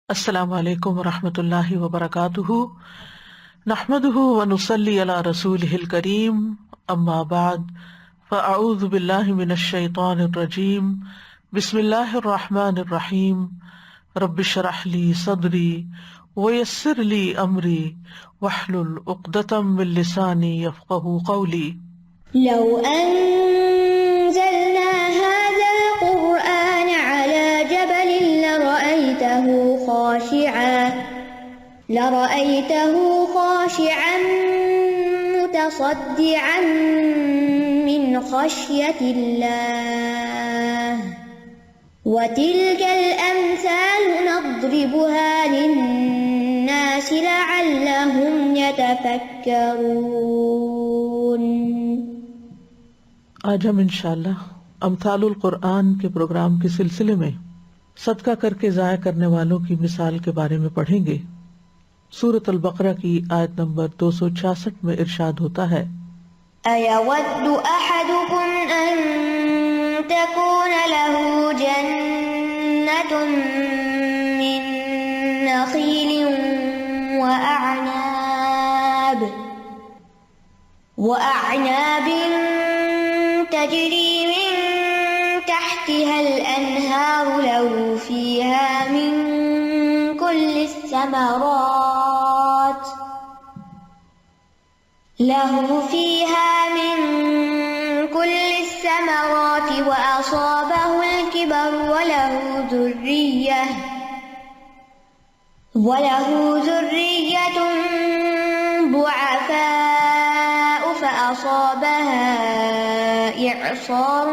السلام علیکم ورحمۃ اللہ وبرکاتہ، نحمدہ ونصلی علی رسولہ الکریم، اما بعد فاعوذ باللہ من الشیطان الرجیم، بسم اللہ الرحمن الرحیم، رب اشرح لی صدری ویسر لی امری واحلل عقدۃ من لسانی یفقہوا قولی۔ لو أنزلنا هذا القرآن على جبل لرأيته خاشعا متصدعا من خشية الله وتلك الأمثال نضربها للناس لعلهم يتفكرون۔ آج ہم انشاءاللہ امثال القرآن کے پروگرام کے سلسلے میں صدقہ کر کے ضائع کرنے والوں کی مثال کے بارے میں پڑھیں گے۔ سورۃ البقرہ کی آیت نمبر 266 میں ارشاد ہوتا ہے، أَيَوَدُّ أَحَدُكُمْ أَن تَكُونَ لَهُ جَنَّةٌ مِّن نَخِيلٍ وَأَعْنَابٍ تَجْرِي مِن تحتها الأنهار له فيها من كل الثمرات وأصابه الكبر وله ذرية ضعفاء فأصابها إعصار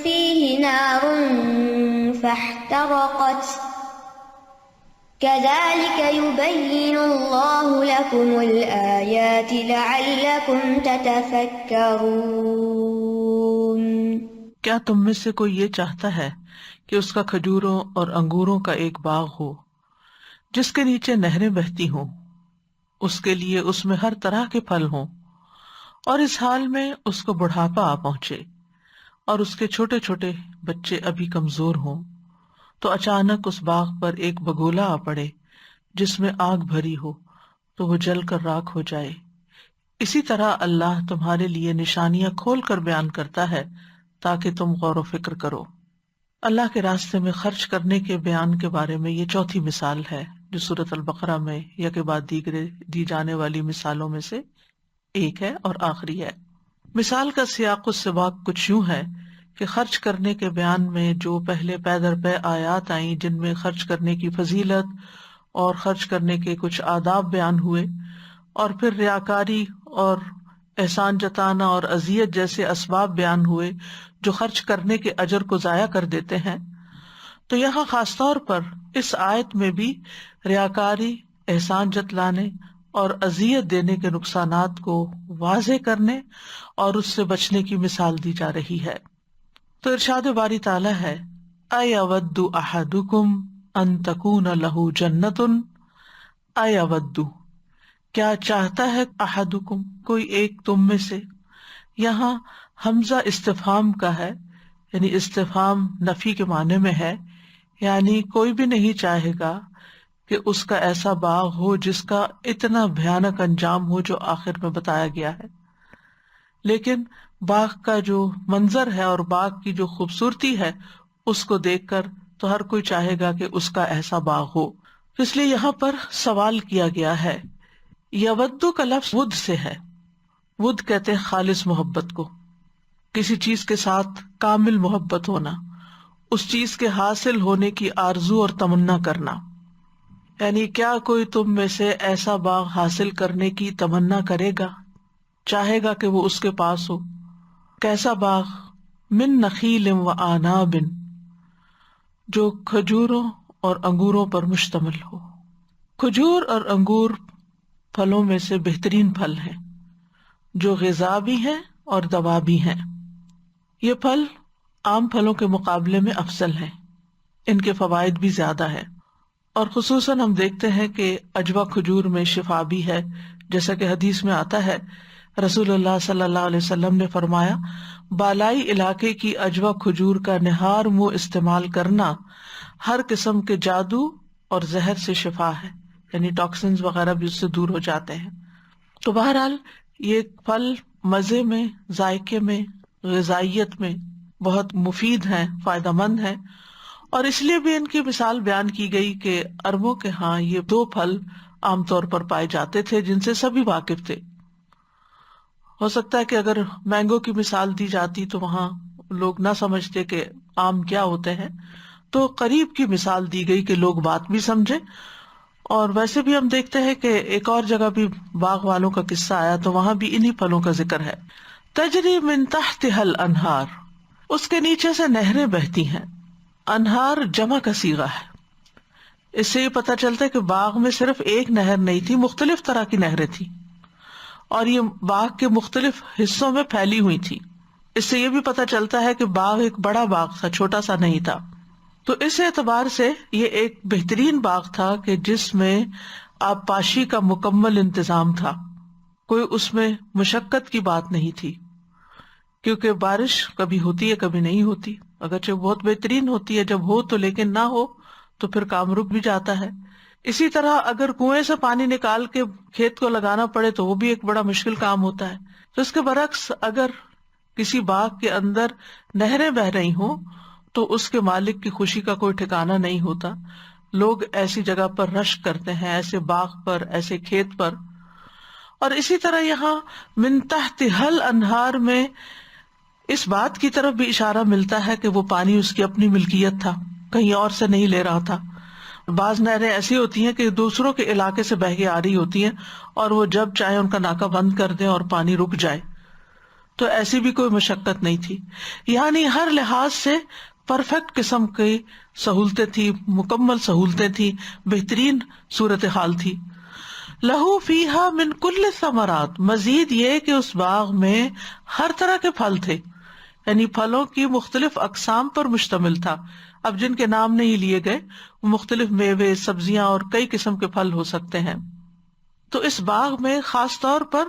فيه نار فاحترقت كذلك يبين الله لكم الآيات لعلكم تتفكرون۔ کیا تم میں سے کوئی یہ چاہتا ہے کہ اس کا کھجوروں اور انگوروں کا ایک باغ ہو جس کے نیچے نہریں بہتی ہوں، اس کے لیے اس میں ہر طرح کے پھل ہوں، اور اس حال میں اس کو بڑھاپا آ پہنچے اور اس کے چھوٹے چھوٹے بچے ابھی کمزور ہوں، تو اچانک اس باغ پر ایک بگولا آ پڑے جس میں آگ بھری ہو تو وہ جل کر راکھ ہو جائے۔ اسی طرح اللہ تمہارے لیے نشانیاں کھول کر بیان کرتا ہے تاکہ تم غور و فکر کرو۔ اللہ کے راستے میں خرچ کرنے کے بیان کے بارے میں یہ چوتھی مثال ہے جو سورۃ البقرہ میں یک بعد دیگرے دی جانے والی مثالوں میں سے ایک ہے اور آخری ہے۔ مثال کا سیاق و سباق کچھ یوں ہے کہ خرچ کرنے کے بیان میں جو پہلے پے در پے آیات آئیں جن میں خرچ کرنے کی فضیلت اور خرچ کرنے کے کچھ آداب بیان ہوئے، اور پھر ریاکاری اور احسان جتانا اور اذیت جیسے اسباب بیان ہوئے جو خرچ کرنے کے اجر کو ضائع کر دیتے ہیں، تو یہاں خاص طور پر اس آیت میں بھی ریاکاری، احسان جتلانے اور اذیت دینے کے نقصانات کو واضح کرنے اور اس سے بچنے کی مثال دی جا رہی ہے۔ تو ارشاد باری تعالیٰ ہے، اَیَوَدُّ أَحَدُكُمْ أَن تَكُونَ لَهُ جَنَّةٌ، اَیَوَدُّ کیا چاہتا ہے، احدکم کوئی ایک تم میں سے، یہاں حمزہ استفہام کا ہے، یعنی استفہام نفی کے معنی میں ہے، یعنی کوئی بھی نہیں چاہے گا کہ اس کا ایسا باغ ہو جس کا اتنا بھیانک انجام ہو جو آخر میں بتایا گیا ہے۔ لیکن باغ کا جو منظر ہے اور باغ کی جو خوبصورتی ہے اس کو دیکھ کر تو ہر کوئی چاہے گا کہ اس کا ایسا باغ ہو، اس لیے یہاں پر سوال کیا گیا ہے۔ یودو کا لفظ ود سے ہے، ود کہتے ہیں خالص محبت کو، کسی چیز کے ساتھ کامل محبت ہونا، اس چیز کے حاصل ہونے کی آرزو اور تمنا کرنا، یعنی کیا کوئی تم میں سے ایسا باغ حاصل کرنے کی تمنا کرے گا، چاہے گا کہ وہ اس کے پاس ہو۔ کیسا باغ؟ من نخیل و اعناب، جو کھجوروں اور انگوروں پر مشتمل ہو۔ کھجور اور انگور پھلوں میں سے بہترین پھل ہیں جو غذا بھی ہیں اور دوا بھی ہیں۔ یہ پھل عام پھلوں کے مقابلے میں افضل ہیں، ان کے فوائد بھی زیادہ ہیں، اور خصوصاً ہم دیکھتے ہیں کہ عجوہ کھجور میں شفا بھی ہے، جیسا کہ حدیث میں آتا ہے رسول اللہ صلی اللہ علیہ وسلم نے فرمایا، بالائی علاقے کی اجوا کھجور کا نہار منہ استعمال کرنا ہر قسم کے جادو اور زہر سے شفا ہے، یعنی ٹاکسنز وغیرہ بھی اس سے دور ہو جاتے ہیں۔ تو بہرحال یہ پھل مزے میں، ذائقے میں، غذائیت میں بہت مفید ہیں، فائدہ مند ہیں، اور اس لیے بھی ان کی مثال بیان کی گئی کہ عربوں کے ہاں یہ دو پھل عام طور پر پائے جاتے تھے جن سے سبھی واقف تھے۔ ہو سکتا ہے کہ اگر مینگو کی مثال دی جاتی تو وہاں لوگ نہ سمجھتے کہ آم کیا ہوتے ہیں، تو قریب کی مثال دی گئی کہ لوگ بات بھی سمجھے۔ اور ویسے بھی ہم دیکھتے ہیں کہ ایک اور جگہ بھی باغ والوں کا قصہ آیا تو وہاں بھی انہی پھلوں کا ذکر ہے۔ تجری من تحتها الانہار، اس کے نیچے سے نہریں بہتی ہیں۔ انہار جمع کا صیغہ ہے۔ اس سے یہ پتہ چلتا ہے کہ باغ میں صرف ایک نہر نہیں تھی، مختلف طرح کی نہریں تھی، اور یہ باغ کے مختلف حصوں میں پھیلی ہوئی تھی۔ اس سے یہ بھی پتہ چلتا ہے کہ باغ ایک بڑا باغ تھا، چھوٹا سا نہیں تھا۔ تو اس اعتبار سے یہ ایک بہترین باغ تھا کہ جس میں آبپاشی کا مکمل انتظام تھا، کوئی اس میں مشقت کی بات نہیں تھی، کیونکہ بارش کبھی ہوتی ہے کبھی نہیں ہوتی، اگرچہ بہت بہترین ہوتی ہے جب ہو تو، لیکن نہ ہو تو پھر کام رک بھی جاتا ہے۔ اسی طرح اگر کنویں سے پانی نکال کے کھیت کو لگانا پڑے تو وہ بھی ایک بڑا مشکل کام ہوتا ہے۔ تو اس کے برعکس اگر کسی باغ کے اندر نہریں بہ رہی ہوں تو اس کے مالک کی خوشی کا کوئی ٹھکانہ نہیں ہوتا۔ لوگ ایسی جگہ پر رشک کرتے ہیں، ایسے باغ پر، ایسے کھیت پر۔ اور اسی طرح یہاں من تحتها الانہار میں اس بات کی طرف بھی اشارہ ملتا ہے کہ وہ پانی اس کی اپنی ملکیت تھا، کہیں اور سے نہیں لے رہا تھا۔ بعض نہریں ایسی ہوتی ہیں کہ دوسروں کے علاقے سے بہہ کے آ رہی ہوتی ہیں اور وہ جب چاہے ان کا ناکہ بند کر دیں اور پانی رک جائے، تو ایسی بھی کوئی مشقت نہیں تھی۔ یعنی ہر لحاظ سے پرفیکٹ قسم کی سہولتیں تھی، مکمل سہولتیں تھی، بہترین صورتحال تھی۔ لہو فیہا من کل الثمرات، مزید یہ کہ اس باغ میں ہر طرح کے پھل تھے، یعنی پھلوں کی مختلف اقسام پر مشتمل تھا۔ اب جن کے نام نہیں لیے گئے وہ مختلف میوے، سبزیاں اور کئی قسم کے پھل ہو سکتے ہیں۔ تو اس باغ میں خاص طور پر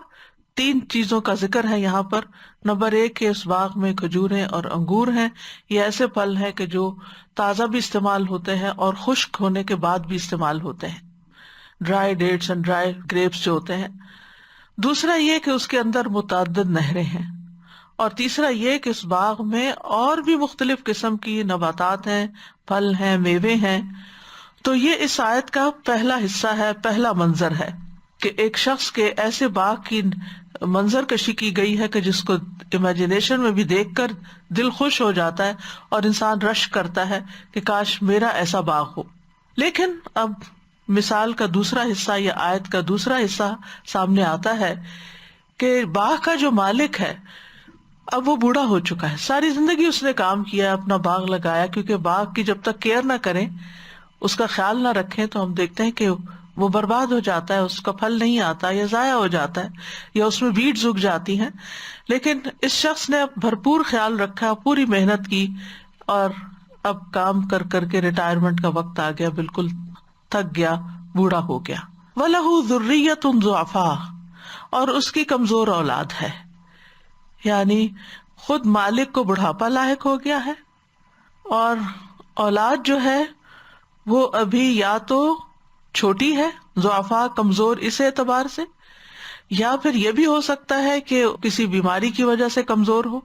3 چیزوں کا ذکر ہے یہاں پر۔ نمبر 1 کہ اس باغ میں کھجوریں اور انگور ہیں۔ یہ ایسے پھل ہیں کہ جو تازہ بھی استعمال ہوتے ہیں اور خشک ہونے کے بعد بھی استعمال ہوتے ہیں، dry dates and dry grapes جو ہوتے ہیں۔ دوسرا یہ کہ اس کے اندر متعدد نہریں ہیں، اور تیسرا یہ کہ اس باغ میں اور بھی مختلف قسم کی نباتات ہیں، پھل ہیں، میوے ہیں۔ تو یہ اس آیت کا پہلا حصہ ہے، پہلا منظر ہے کہ ایک شخص کے ایسے باغ کی منظر کشی کی گئی ہے کہ جس کو امیجنیشن میں بھی دیکھ کر دل خوش ہو جاتا ہے اور انسان رشک کرتا ہے کہ کاش میرا ایسا باغ ہو۔ لیکن اب مثال کا دوسرا حصہ یا آیت کا دوسرا حصہ سامنے آتا ہے کہ باغ کا جو مالک ہے اب وہ بوڑھا ہو چکا ہے، ساری زندگی اس نے کام کیا، اپنا باغ لگایا، کیونکہ باغ کی جب تک کیئر نہ کریں، اس کا خیال نہ رکھیں تو ہم دیکھتے ہیں کہ وہ برباد ہو جاتا ہے، اس کا پھل نہیں آتا یا ضائع ہو جاتا ہے یا اس میں ویڈز اگ جاتی ہیں۔ لیکن اس شخص نے بھرپور خیال رکھا، پوری محنت کی، اور اب کام کر کر کے ریٹائرمنٹ کا وقت آ گیا، بالکل تھک گیا، بوڑھا ہو گیا۔ وَلَهُ ذُرِّيَّةٌ ضُعَفَاءُ، اور اس کی کمزور اولاد ہے، یعنی خود مالک کو بڑھاپا لاحق ہو گیا ہے، اور اولاد جو ہے وہ ابھی یا تو چھوٹی ہے، ضعفاء کمزور اس اعتبار سے، یا پھر یہ بھی ہو سکتا ہے کہ کسی بیماری کی وجہ سے کمزور ہو،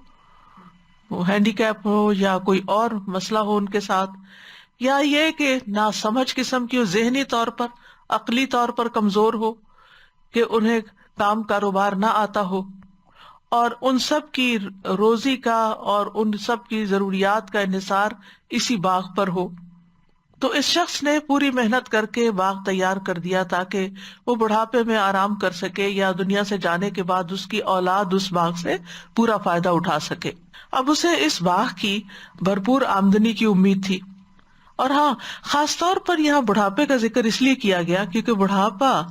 وہ ہینڈی کیپ ہو یا کوئی اور مسئلہ ہو ان کے ساتھ، یا یہ کہ ناسمجھ قسم کی ذہنی طور پر، عقلی طور پر کمزور ہو کہ انہیں کام کاروبار نہ آتا ہو، اور ان سب کی روزی کا اور ان سب کی ضروریات کا انحصار اسی باغ پر ہو۔ تو اس شخص نے پوری محنت کر کے باغ تیار کر دیا تاکہ وہ بڑھاپے میں آرام کر سکے یا دنیا سے جانے کے بعد اس کی اولاد اس باغ سے پورا فائدہ اٹھا سکے۔ اب اسے اس باغ کی بھرپور آمدنی کی امید تھی، اور ہاں خاص طور پر یہاں بڑھاپے کا ذکر اس لیے کیا گیا کیونکہ بڑھاپا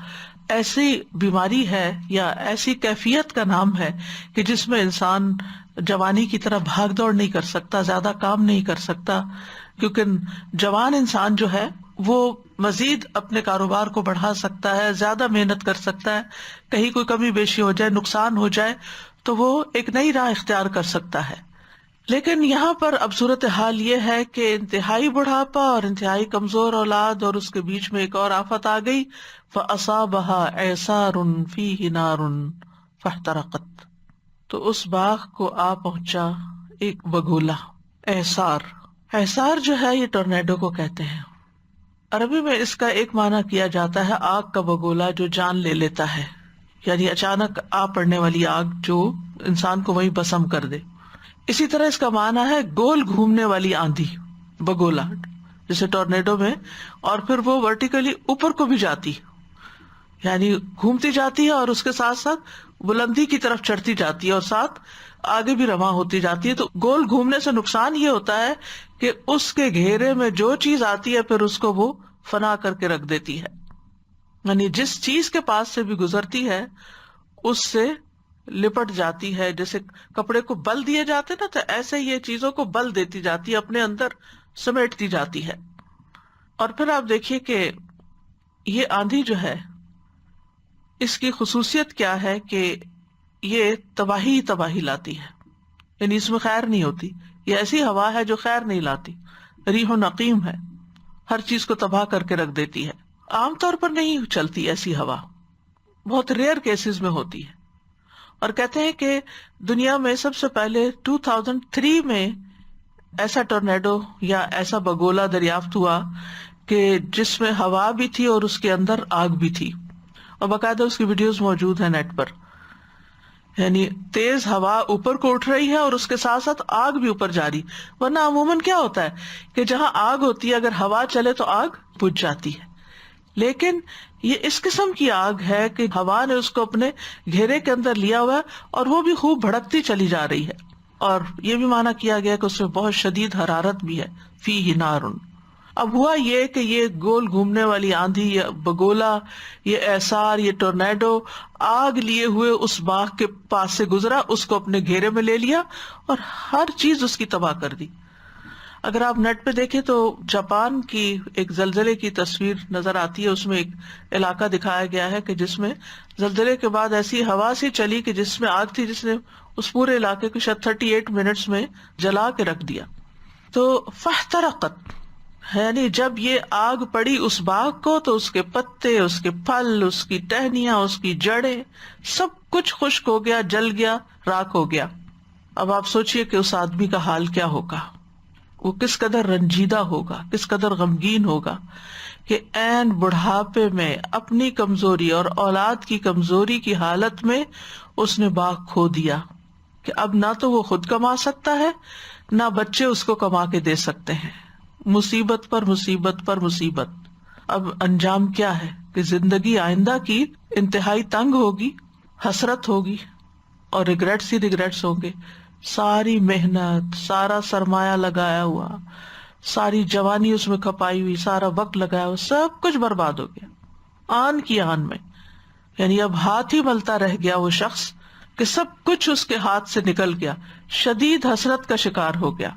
ایسی بیماری ہے یا ایسی کیفیت کا نام ہے کہ جس میں انسان جوانی کی طرح بھاگ دوڑ نہیں کر سکتا، زیادہ کام نہیں کر سکتا، کیونکہ جوان انسان جو ہے وہ مزید اپنے کاروبار کو بڑھا سکتا ہے، زیادہ محنت کر سکتا ہے، کہیں کوئی کمی بیشی ہو جائے، نقصان ہو جائے تو وہ ایک نئی راہ اختیار کر سکتا ہے. لیکن یہاں پر اب صورتحال یہ ہے کہ انتہائی بڑھاپا اور انتہائی کمزور اولاد اور اس کے بیچ میں ایک اور آفت آ گئی. فَأَصَابَهَا إِعْصَارٌ فِيهِ نَارٌ فَاحْتَرَقَتْ، تو اس باغ کو آ پہنچا ایک بگولا. اعصار جو ہے یہ ٹورنیڈو کو کہتے ہیں. عربی میں اس کا ایک معنی کیا جاتا ہے آگ کا بگولا جو جان لے لیتا ہے، یعنی اچانک آ پڑنے والی آگ جو انسان کو وہیں بسم کر دے. اسی طرح اس کا معنی ہے گول گھومنے والی آندھی، بگولا جیسے ٹورنیڈو میں، اور پھر وہ ورٹیکلی اوپر کو بھی جاتی، یعنی گھومتی جاتی ہے اور اس کے ساتھ ساتھ بلندی کی طرف چڑھتی جاتی ہے اور ساتھ آگے بھی رواں ہوتی جاتی ہے. تو گول گھومنے سے نقصان یہ ہوتا ہے کہ اس کے گھیرے میں جو چیز آتی ہے پھر اس کو وہ فنا کر کے رکھ دیتی ہے، یعنی جس چیز کے پاس سے بھی گزرتی ہے اس سے لپٹ جاتی ہے. جیسے کپڑے کو بل دیے جاتے نا، تو ایسے یہ چیزوں کو بل دیتی جاتی ہے، اپنے اندر سمیٹتی جاتی ہے. اور پھر آپ دیکھیے کہ یہ آندھی جو ہے اس کی خصوصیت کیا ہے کہ یہ تباہی لاتی ہے، یعنی اس میں خیر نہیں ہوتی. یہ ایسی ہوا ہے جو خیر نہیں لاتی، ریح نقیم ہے، ہر چیز کو تباہ کر کے رکھ دیتی ہے. عام طور پر نہیں چلتی ایسی ہوا، بہت ریئر کیسز میں ہوتی ہے. اور کہتے ہیں کہ دنیا میں سب سے پہلے 2003 میں ایسا ٹورنیڈو یا ایسا بگولا دریافت ہوا کہ جس میں ہوا بھی تھی اور اس کے اندر آگ بھی تھی، اور باقاعدہ اس کی ویڈیوز موجود ہیں نیٹ پر. یعنی تیز ہوا اوپر کو اٹھ رہی ہے اور اس کے ساتھ ساتھ آگ بھی اوپر جا رہی. ورنہ عموماً کیا ہوتا ہے کہ جہاں آگ ہوتی ہے اگر ہوا چلے تو آگ بجھ جاتی ہے، لیکن یہ اس قسم کی آگ ہے کہ ہوا نے اس کو اپنے گھیرے کے اندر لیا ہوا ہے اور وہ بھی خوب بھڑکتی چلی جا رہی ہے. اور یہ بھی مانا کیا گیا کہ اس میں بہت شدید حرارت بھی ہے. فیہ نار. اب ہوا یہ کہ یہ گول گھومنے والی آندھی، یہ بگولا، یہ اعصار، یہ ٹورنیڈو آگ لیے ہوئے اس باغ کے پاس سے گزرا، اس کو اپنے گھیرے میں لے لیا اور ہر چیز اس کی تباہ کر دی. اگر آپ نیٹ پہ دیکھیں تو جاپان کی ایک زلزلے کی تصویر نظر آتی ہے، اس میں ایک علاقہ دکھایا گیا ہے کہ جس میں زلزلے کے بعد ایسی ہوا سی چلی کہ جس میں آگ تھی، جس نے اس پورے علاقے کو شاید 38 منٹس میں جلا کے رکھ دیا. تو فاحترقت، یعنی جب یہ آگ پڑی اس باغ کو تو اس کے پتے، اس کے پھل، اس کی ٹہنیاں، اس کی جڑیں، سب کچھ خشک ہو گیا، جل گیا، راکھ ہو گیا. اب آپ سوچئے کہ اس آدمی کا حال کیا ہوگا، وہ کس قدر رنجیدہ ہوگا، کس قدر غمگین ہوگا کہ عین بڑھاپے میں اپنی کمزوری اور اولاد کی کمزوری کی حالت میں اس نے باغ کھو دیا کہ اب نہ تو وہ خود کما سکتا ہے، نہ بچے اس کو کما کے دے سکتے ہیں. مصیبت پر مصیبت پر مصیبت. اب انجام کیا ہے کہ زندگی آئندہ کی انتہائی تنگ ہوگی، حسرت ہوگی اور ریگریٹس ہی ریگریٹس ہوں گے. ساری محنت، سارا سرمایہ لگایا ہوا، ساری جوانی اس میں کھپائی ہوئی، سارا وقت لگایا ہوا، سب کچھ برباد ہو گیا آن کی آن میں. یعنی اب ہاتھ ہی ملتا رہ گیا وہ شخص کہ سب کچھ اس کے ہاتھ سے نکل گیا، شدید حسرت کا شکار ہو گیا.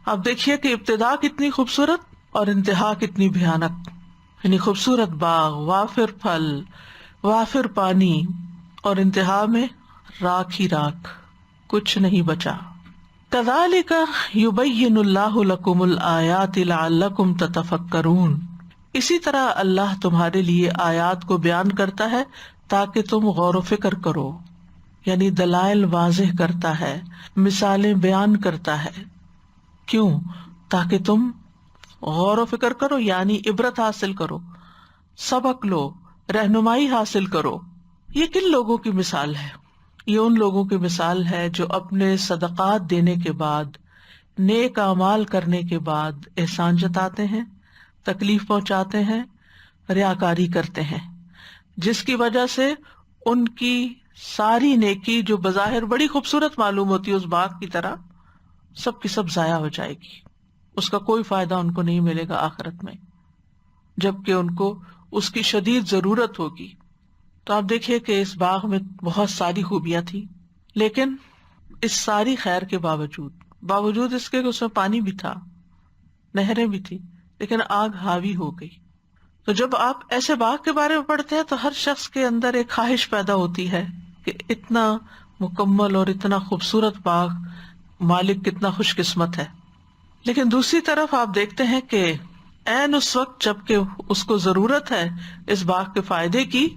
اب دیکھیے کہ ابتدا کتنی خوبصورت اور انتہا کتنی بھیانک. یعنی خوبصورت باغ، وافر پھل، وافر پانی، اور انتہا میں راکھ ہی راکھ، کچھ نہیں بچا. کذالک یبین اللہ لکم الآیات لعلکم تتفکرون. اسی طرح اللہ تمہارے لیے آیات کو بیان کرتا ہے تاکہ تم غور و فکر کرو، یعنی دلائل واضح کرتا ہے، مثالیں بیان کرتا ہے. کیوں؟ تاکہ تم غور و فکر کرو، یعنی عبرت حاصل کرو، سبق لو، رہنمائی حاصل کرو. یہ کن لوگوں کی مثال ہے؟ یہ ان لوگوں کی مثال ہے جو اپنے صدقات دینے کے بعد، نیک اعمال کرنے کے بعد احسان جتاتے ہیں، تکلیف پہنچاتے ہیں، ریاکاری کرتے ہیں، جس کی وجہ سے ان کی ساری نیکی جو بظاہر بڑی خوبصورت معلوم ہوتی ہے اس باغ کی طرح، سب کی سب ضائع ہو جائے گی. اس کا کوئی فائدہ ان کو نہیں ملے گا آخرت میں، جبکہ ان کو اس کی شدید ضرورت ہوگی. تو آپ دیکھیے کہ اس باغ میں بہت ساری خوبیاں تھی، لیکن اس ساری خیر کے باوجود اس کے کہ اس میں پانی بھی تھا، نہریں بھی تھی، لیکن آگ حاوی ہو گئی. تو جب آپ ایسے باغ کے بارے میں پڑھتے ہیں تو ہر شخص کے اندر ایک خواہش پیدا ہوتی ہے کہ اتنا مکمل اور اتنا خوبصورت باغ، مالک کتنا خوش قسمت ہے. لیکن دوسری طرف آپ دیکھتے ہیں کہ عین اس وقت جب کہ اس کو ضرورت ہے اس باغ کے فائدے کی،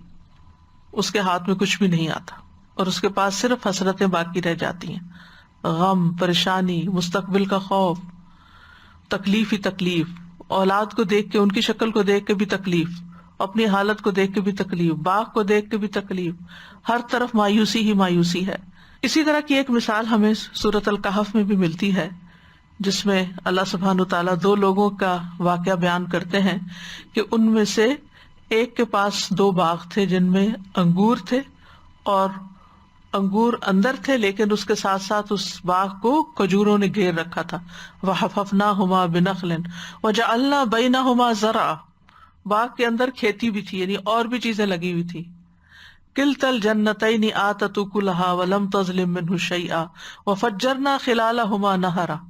اس کے ہاتھ میں کچھ بھی نہیں آتا اور اس کے پاس صرف حسرتیں باقی رہ جاتی ہیں. غم، پریشانی، مستقبل کا خوف، تکلیف ہی تکلیف، اولاد کو دیکھ کے، ان کی شکل کو دیکھ کے بھی تکلیف، اپنی حالت کو دیکھ کے بھی تکلیف، باغ کو دیکھ کے بھی تکلیف، ہر طرف مایوسی ہی مایوسی ہے. اسی طرح کی ایک مثال ہمیں سورۃ الکہف میں بھی ملتی ہے، جس میں اللہ سبحانہ تعالیٰ دو لوگوں کا واقعہ بیان کرتے ہیں کہ ان میں سے ایک کے پاس دو باغ تھے جن میں انگور تھے، اور انگور اندر تھے لیکن اس کے ساتھ ساتھ اس باغ کو کھجوروں نے گھیر رکھا تھا. وَحَفَفْنَاهُمَا بِنَخْلٍ وَجَعَلْنَا بَيْنَهُمَا زَرْعًا، باغ کے اندر کھیتی بھی تھی، یعنی اور بھی چیزیں لگی ہوئی تھی. کلتا الجنتین آتت اکلها ولم تظلم منہ شیئا وفجرنا خلالہما نہرا،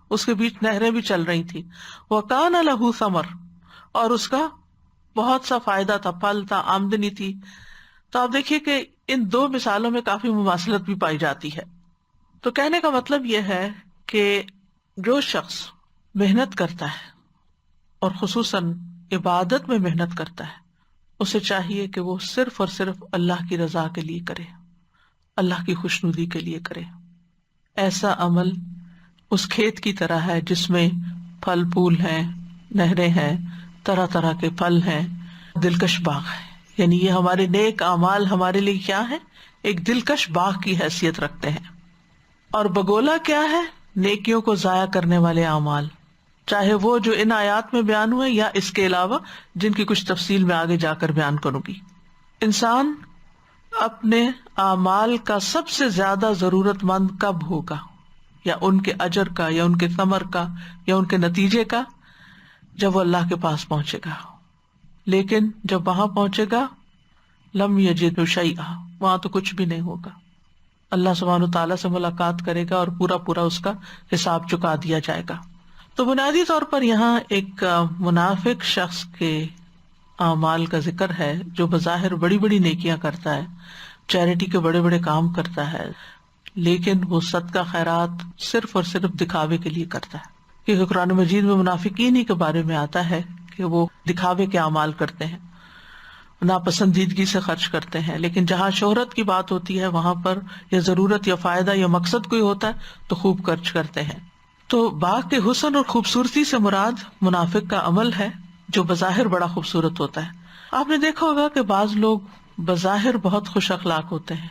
اس کے بیچ نہریں بھی چل رہی تھی. وکان لہ ثمر، اور اس کا بہت سا فائدہ تھا، پھل تھا، آمدنی تھی. تو آپ دیکھیے کہ ان دو مثالوں میں کافی مماثلت بھی پائی جاتی ہے. تو کہنے کا مطلب یہ ہے کہ جو شخص محنت کرتا ہے اور خصوصاً عبادت میں محنت کرتا ہے، اسے چاہیے کہ وہ صرف اور صرف اللہ کی رضا کے لیے کرے، اللہ کی خوشنودی کے لیے کرے. ایسا عمل اس کھیت کی طرح ہے جس میں پھل پھول ہیں، نہریں ہیں، طرح طرح کے پھل ہیں، دلکش باغ ہے. یعنی یہ ہمارے نیک اعمال ہمارے لیے کیا ہے؟ ایک دلکش باغ کی حیثیت رکھتے ہیں. اور بگولا کیا ہے؟ نیکیوں کو ضائع کرنے والے اعمال، چاہے وہ جو ان آیات میں بیان ہوئے یا اس کے علاوہ جن کی کچھ تفصیل میں آگے جا کر بیان کروں گی. انسان اپنے اعمال کا سب سے زیادہ ضرورت مند کب ہوگا؟ یا ان کے اجر کا، یا ان کے ثمر کا، یا ان کے نتیجے کا؟ جب وہ اللہ کے پاس پہنچے گا. لیکن جب وہاں پہنچے گا لم یجد شیئا، وہاں تو کچھ بھی نہیں ہوگا. اللہ سبحانہ تعالیٰ سے ملاقات کرے گا اور پورا پورا اس کا حساب چکا دیا جائے گا. تو بنیادی طور پر یہاں ایک منافق شخص کے اعمال کا ذکر ہے جو بظاہر بڑی بڑی نیکیاں کرتا ہے، چیریٹی کے بڑے بڑے کام کرتا ہے، لیکن وہ صدقہ خیرات صرف اور صرف دکھاوے کے لیے کرتا ہے. کیونکہ قرآن مجید میں منافقین ہی کے بارے میں آتا ہے کہ وہ دکھاوے کے اعمال کرتے ہیں، ناپسندیدگی سے خرچ کرتے ہیں. لیکن جہاں شہرت کی بات ہوتی ہے وہاں پر یا ضرورت یا فائدہ یا مقصد کوئی ہوتا ہے تو خوب خرچ کرتے ہیں. تو باغ کے حسن اور خوبصورتی سے مراد منافق کا عمل ہے جو بظاہر بڑا خوبصورت ہوتا ہے. آپ نے دیکھا ہوگا کہ بعض لوگ بظاہر بہت خوش اخلاق ہوتے ہیں،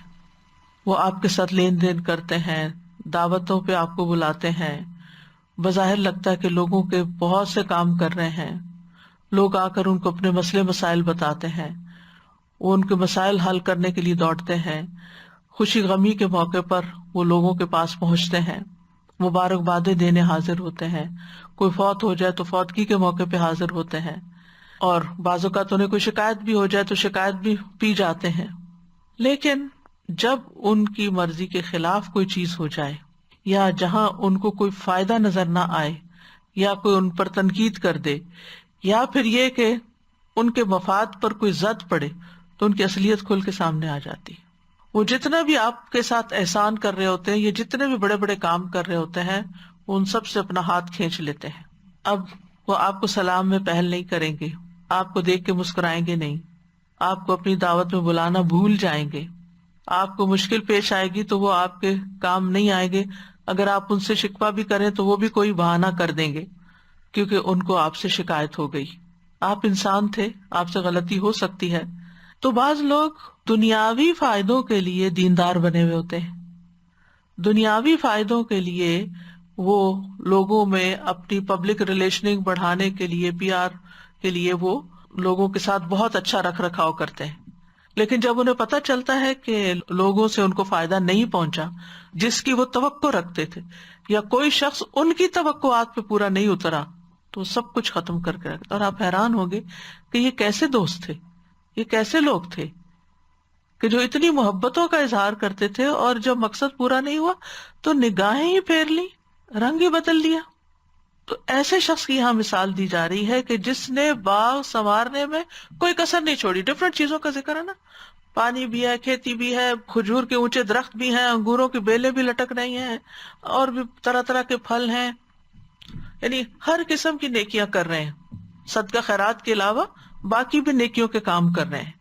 وہ آپ کے ساتھ لین دین کرتے ہیں، دعوتوں پہ آپ کو بلاتے ہیں، بظاہر لگتا ہے کہ لوگوں کے بہت سے کام کر رہے ہیں، لوگ آ کر ان کو اپنے مسئلے مسائل بتاتے ہیں، وہ ان کے مسائل حل کرنے کے لیے دوڑتے ہیں. خوشی غمی کے موقع پر وہ لوگوں کے پاس پہنچتے ہیں، مبارکبادیں دینے حاضر ہوتے ہیں، کوئی فوت ہو جائے تو فوتگی کے موقع پہ حاضر ہوتے ہیں، اور بعض اوقات انہیں کوئی شکایت بھی ہو جائے تو شکایت بھی پی جاتے ہیں. لیکن جب ان کی مرضی کے خلاف کوئی چیز ہو جائے، یا جہاں ان کو کوئی فائدہ نظر نہ آئے، یا کوئی ان پر تنقید کر دے، یا پھر یہ کہ ان کے مفاد پر کوئی زد پڑے، تو ان کی اصلیت کھل کے سامنے آ جاتی. وہ جتنا بھی آپ کے ساتھ احسان کر رہے ہوتے ہیں، یہ جتنے بھی بڑے بڑے کام کر رہے ہوتے ہیں، وہ ان سب سے اپنا ہاتھ کھینچ لیتے ہیں. اب وہ آپ کو سلام میں پہل نہیں کریں گے، آپ کو دیکھ کے مسکرائیں گے نہیں، آپ کو اپنی دعوت میں بلانا بھول جائیں گے. آپ کو مشکل پیش آئے گی تو وہ آپ کے کام نہیں آئیں گے. اگر آپ ان سے شکوہ بھی کریں تو وہ بھی کوئی بہانہ کر دیں گے، کیونکہ ان کو آپ سے شکایت ہو گئی. آپ انسان تھے، آپ سے غلطی ہو سکتی ہے. تو بعض لوگ دنیاوی فائدوں کے لیے دیندار بنے ہوئے ہوتے ہیں، دنیاوی فائدوں کے لیے وہ لوگوں میں اپنی پبلک ریلیشننگ بڑھانے کے لیے، پی آر کے لیے وہ لوگوں کے ساتھ بہت اچھا رکھ رکھاؤ کرتے ہیں. لیکن جب انہیں پتہ چلتا ہے کہ لوگوں سے ان کو فائدہ نہیں پہنچا جس کی وہ توقع رکھتے تھے، یا کوئی شخص ان کی توقعات پہ پورا نہیں اترا، تو سب کچھ ختم کر کے رکھتا. اور آپ حیران ہوگے کہ یہ کیسے دوست تھے، یہ کیسے لوگ تھے کہ جو اتنی محبتوں کا اظہار کرتے تھے، اور جب مقصد پورا نہیں ہوا تو نگاہیں ہی پھیر لی، رنگ ہی بدل لیا. تو ایسے شخص کی یہاں مثال دی جا رہی ہے کہ جس نے باغ سنوارنے میں کوئی کسر نہیں چھوڑی. ڈفرنٹ چیزوں کا ذکر ہے نا, پانی بھی ہے, کھیتی بھی ہے, کھجور کے اونچے درخت بھی ہیں, انگوروں کی بیلیں بھی لٹک رہی ہیں, اور بھی طرح طرح کے پھل ہیں, یعنی ہر قسم کی نیکیاں کر رہے ہیں. صدقہ خیرات کے علاوہ باقی بھی نیکیوں کے کام کر رہے ہیں.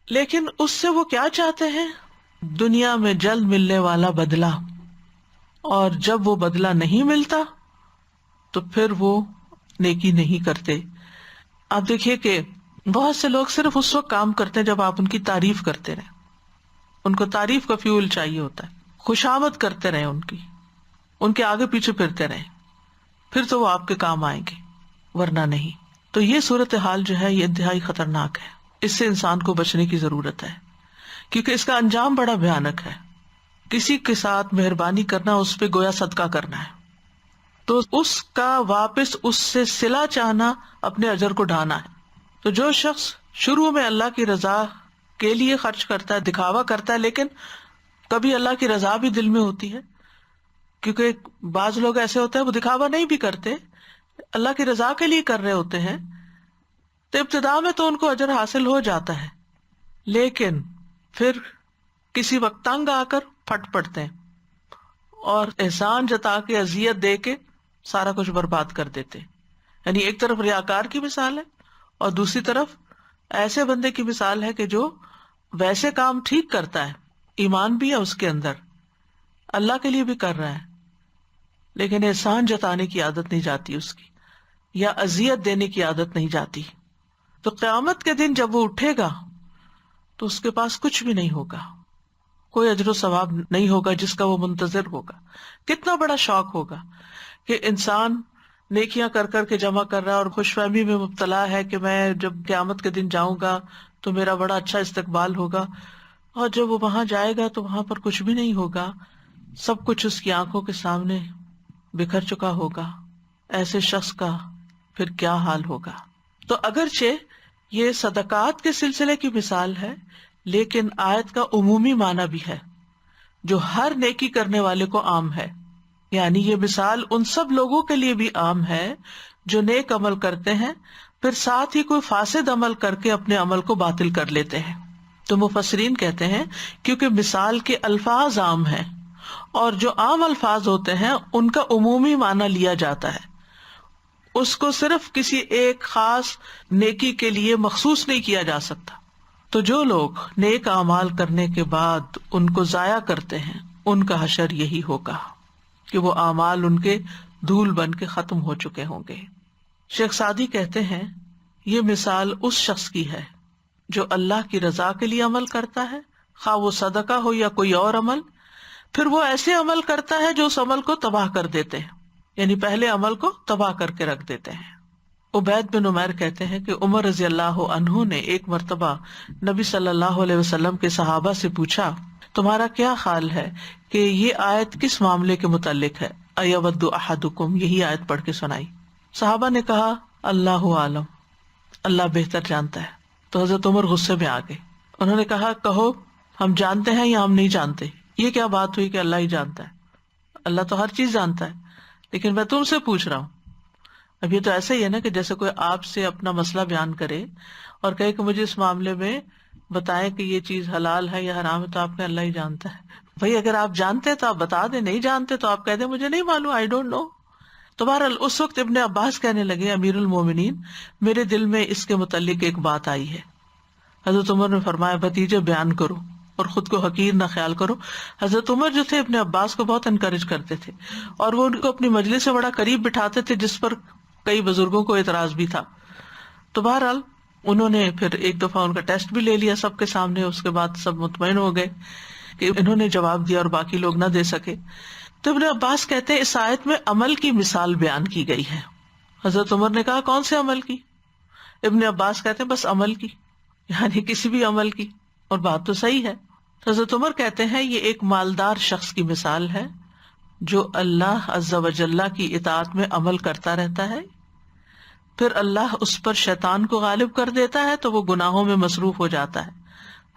لیکن اس سے وہ کیا چاہتے ہیں؟ دنیا میں جلد ملنے والا بدلہ. اور جب وہ بدلہ نہیں ملتا تو پھر وہ نیکی نہیں کرتے. آپ دیکھیے کہ بہت سے لوگ صرف اس وقت کام کرتے ہیں جب آپ ان کی تعریف کرتے رہیں. ان کو تعریف کا فیول چاہیے ہوتا ہے, خوشامد کرتے رہیں, ان کے آگے پیچھے پھرتے رہیں, پھر تو وہ آپ کے کام آئیں گے, ورنہ نہیں. تو یہ صورتحال جو ہے یہ انتہائی خطرناک ہے. اس سے انسان کو بچنے کی ضرورت ہے, کیونکہ اس کا انجام بڑا بھیانک ہے. کسی کے ساتھ مہربانی کرنا اس پہ گویا صدقہ کرنا ہے, تو اس کا واپس اس سے صلہ چاہنا اپنے اجر کو ڈھانا ہے. تو جو شخص شروع میں اللہ کی رضا کے لیے خرچ کرتا ہے, دکھاوا کرتا ہے, لیکن کبھی اللہ کی رضا بھی دل میں ہوتی ہے, کیونکہ بعض لوگ ایسے ہوتے ہیں وہ دکھاوا نہیں بھی کرتے, اللہ کی رضا کے لیے کر رہے ہوتے ہیں, تو ابتدا میں تو ان کو اجر حاصل ہو جاتا ہے, لیکن پھر کسی وقت تنگ آ کر پھٹ پڑتے ہیں اور احسان جتا کے اذیت دے کے سارا کچھ برباد کر دیتے. یعنی ایک طرف ریاکار کی مثال ہے اور دوسری طرف ایسے بندے کی مثال ہے کہ جو ویسے کام ٹھیک کرتا ہے, ایمان بھی ہے اس کے اندر, اللہ کے لیے بھی کر رہا ہے, لیکن احسان جتانے کی عادت نہیں جاتی اس کی, یا اذیت دینے کی عادت نہیں جاتی. تو قیامت کے دن جب وہ اٹھے گا تو اس کے پاس کچھ بھی نہیں ہوگا, کوئی اجر و ثواب نہیں ہوگا جس کا وہ منتظر ہوگا. کتنا بڑا شوق ہوگا کہ انسان نیکیاں کر کر کے جمع کر رہا ہے اور خوش فہمی میں مبتلا ہے کہ میں جب قیامت کے دن جاؤں گا تو میرا بڑا اچھا استقبال ہوگا, اور جب وہ وہاں جائے گا تو وہاں پر کچھ بھی نہیں ہوگا, سب کچھ اس کی آنکھوں کے سامنے بکھر چکا ہوگا. ایسے شخص کا پھر کیا حال ہوگا. تو اگرچہ یہ صدقات کے سلسلے کی مثال ہے, لیکن آیت کا عمومی معنی بھی ہے جو ہر نیکی کرنے والے کو عام ہے. یعنی یہ مثال ان سب لوگوں کے لیے بھی عام ہے جو نیک عمل کرتے ہیں, پھر ساتھ ہی کوئی فاسد عمل کر کے اپنے عمل کو باطل کر لیتے ہیں. تو مفسرین کہتے ہیں کیونکہ مثال کے الفاظ عام ہیں, اور جو عام الفاظ ہوتے ہیں ان کا عمومی معنی لیا جاتا ہے, اس کو صرف کسی ایک خاص نیکی کے لیے مخصوص نہیں کیا جا سکتا. تو جو لوگ نیک اعمال کرنے کے بعد ان کو ضائع کرتے ہیں ان کا حشر یہی ہوگا کہ وہ اعمال ان کے دھول بن کے ختم ہو چکے ہوں گے. شیخ سعدی کہتے ہیں یہ مثال اس شخص کی ہے جو اللہ کی رضا کے لیے عمل کرتا ہے, خواہ وہ صدقہ ہو یا کوئی اور عمل, پھر وہ ایسے عمل کرتا ہے جو اس عمل کو تباہ کر دیتے ہیں, یعنی پہلے عمل کو تباہ کر کے رکھ دیتے ہیں. عبید بن عمیر کہتے ہیں کہ عمر رضی اللہ عنہ نے ایک مرتبہ نبی صلی اللہ علیہ وسلم کے صحابہ سے پوچھا, تمہارا کیا خیال ہے کہ یہ آیت کس معاملے کے متعلق ہے؟ ایود احدکم, یہی آیت پڑھ کے سنائی. صحابہ نے کہا اللہ عالم, اللہ بہتر جانتا ہے. تو حضرت عمر غصے میں آ گئے. انہوں نے کہا کہو ہم جانتے ہیں یا ہم نہیں جانتے. یہ کیا بات ہوئی کہ اللہ ہی جانتا ہے؟ اللہ تو ہر چیز جانتا ہے, لیکن میں تم سے پوچھ رہا ہوں. اب یہ تو ایسا ہی ہے نا کہ جیسے کوئی آپ سے اپنا مسئلہ بیان کرے اور کہے کہ مجھے اس معاملے میں بتائیں کہ یہ چیز حلال ہے یا حرام ہے, تو آپ نے اللہ ہی جانتا ہے. بھائی اگر آپ جانتے تو آپ بتا دیں, نہیں جانتے تو آپ کہہ دیں مجھے نہیں معلوم, آئی ڈونٹ نو. تو بہرحال اس وقت ابن عباس کہنے لگے امیر المومنین میرے دل میں اس کے متعلق ایک بات آئی ہے. حضرت عمر نے فرمایا بھتیجے بیان کرو اور خود کو حقیر نہ خیال کرو. حضرت عمر جو تھے ابن عباس کو بہت انکریج کرتے تھے اور وہ ان کو اپنی مجلس سے بڑا قریب بٹھاتے تھے, جس پر کئی بزرگوں کو اعتراض بھی تھا. تو بہرحال انہوں نے پھر ایک دفعہ ان کا ٹیسٹ بھی لے لیا سب کے سامنے. اس کے بعد سب مطمئن ہو گئے کہ انہوں نے جواب دیا اور باقی لوگ نہ دے سکے. تو ابن عباس کہتے ہیں اس آیت میں عمل کی مثال بیان کی گئی ہے. حضرت عمر نے کہا کون سے عمل کی؟ ابن عباس کہتے ہیں بس عمل کی, یعنی کسی بھی عمل کی, اور بات تو صحیح ہے. حضرت عمر کہتے ہیں یہ ایک مالدار شخص کی مثال ہے جو اللہ عز و جل کی اطاعت میں عمل کرتا رہتا ہے, پھر اللہ اس پر شیطان کو غالب کر دیتا ہے تو وہ گناہوں میں مصروف ہو جاتا ہے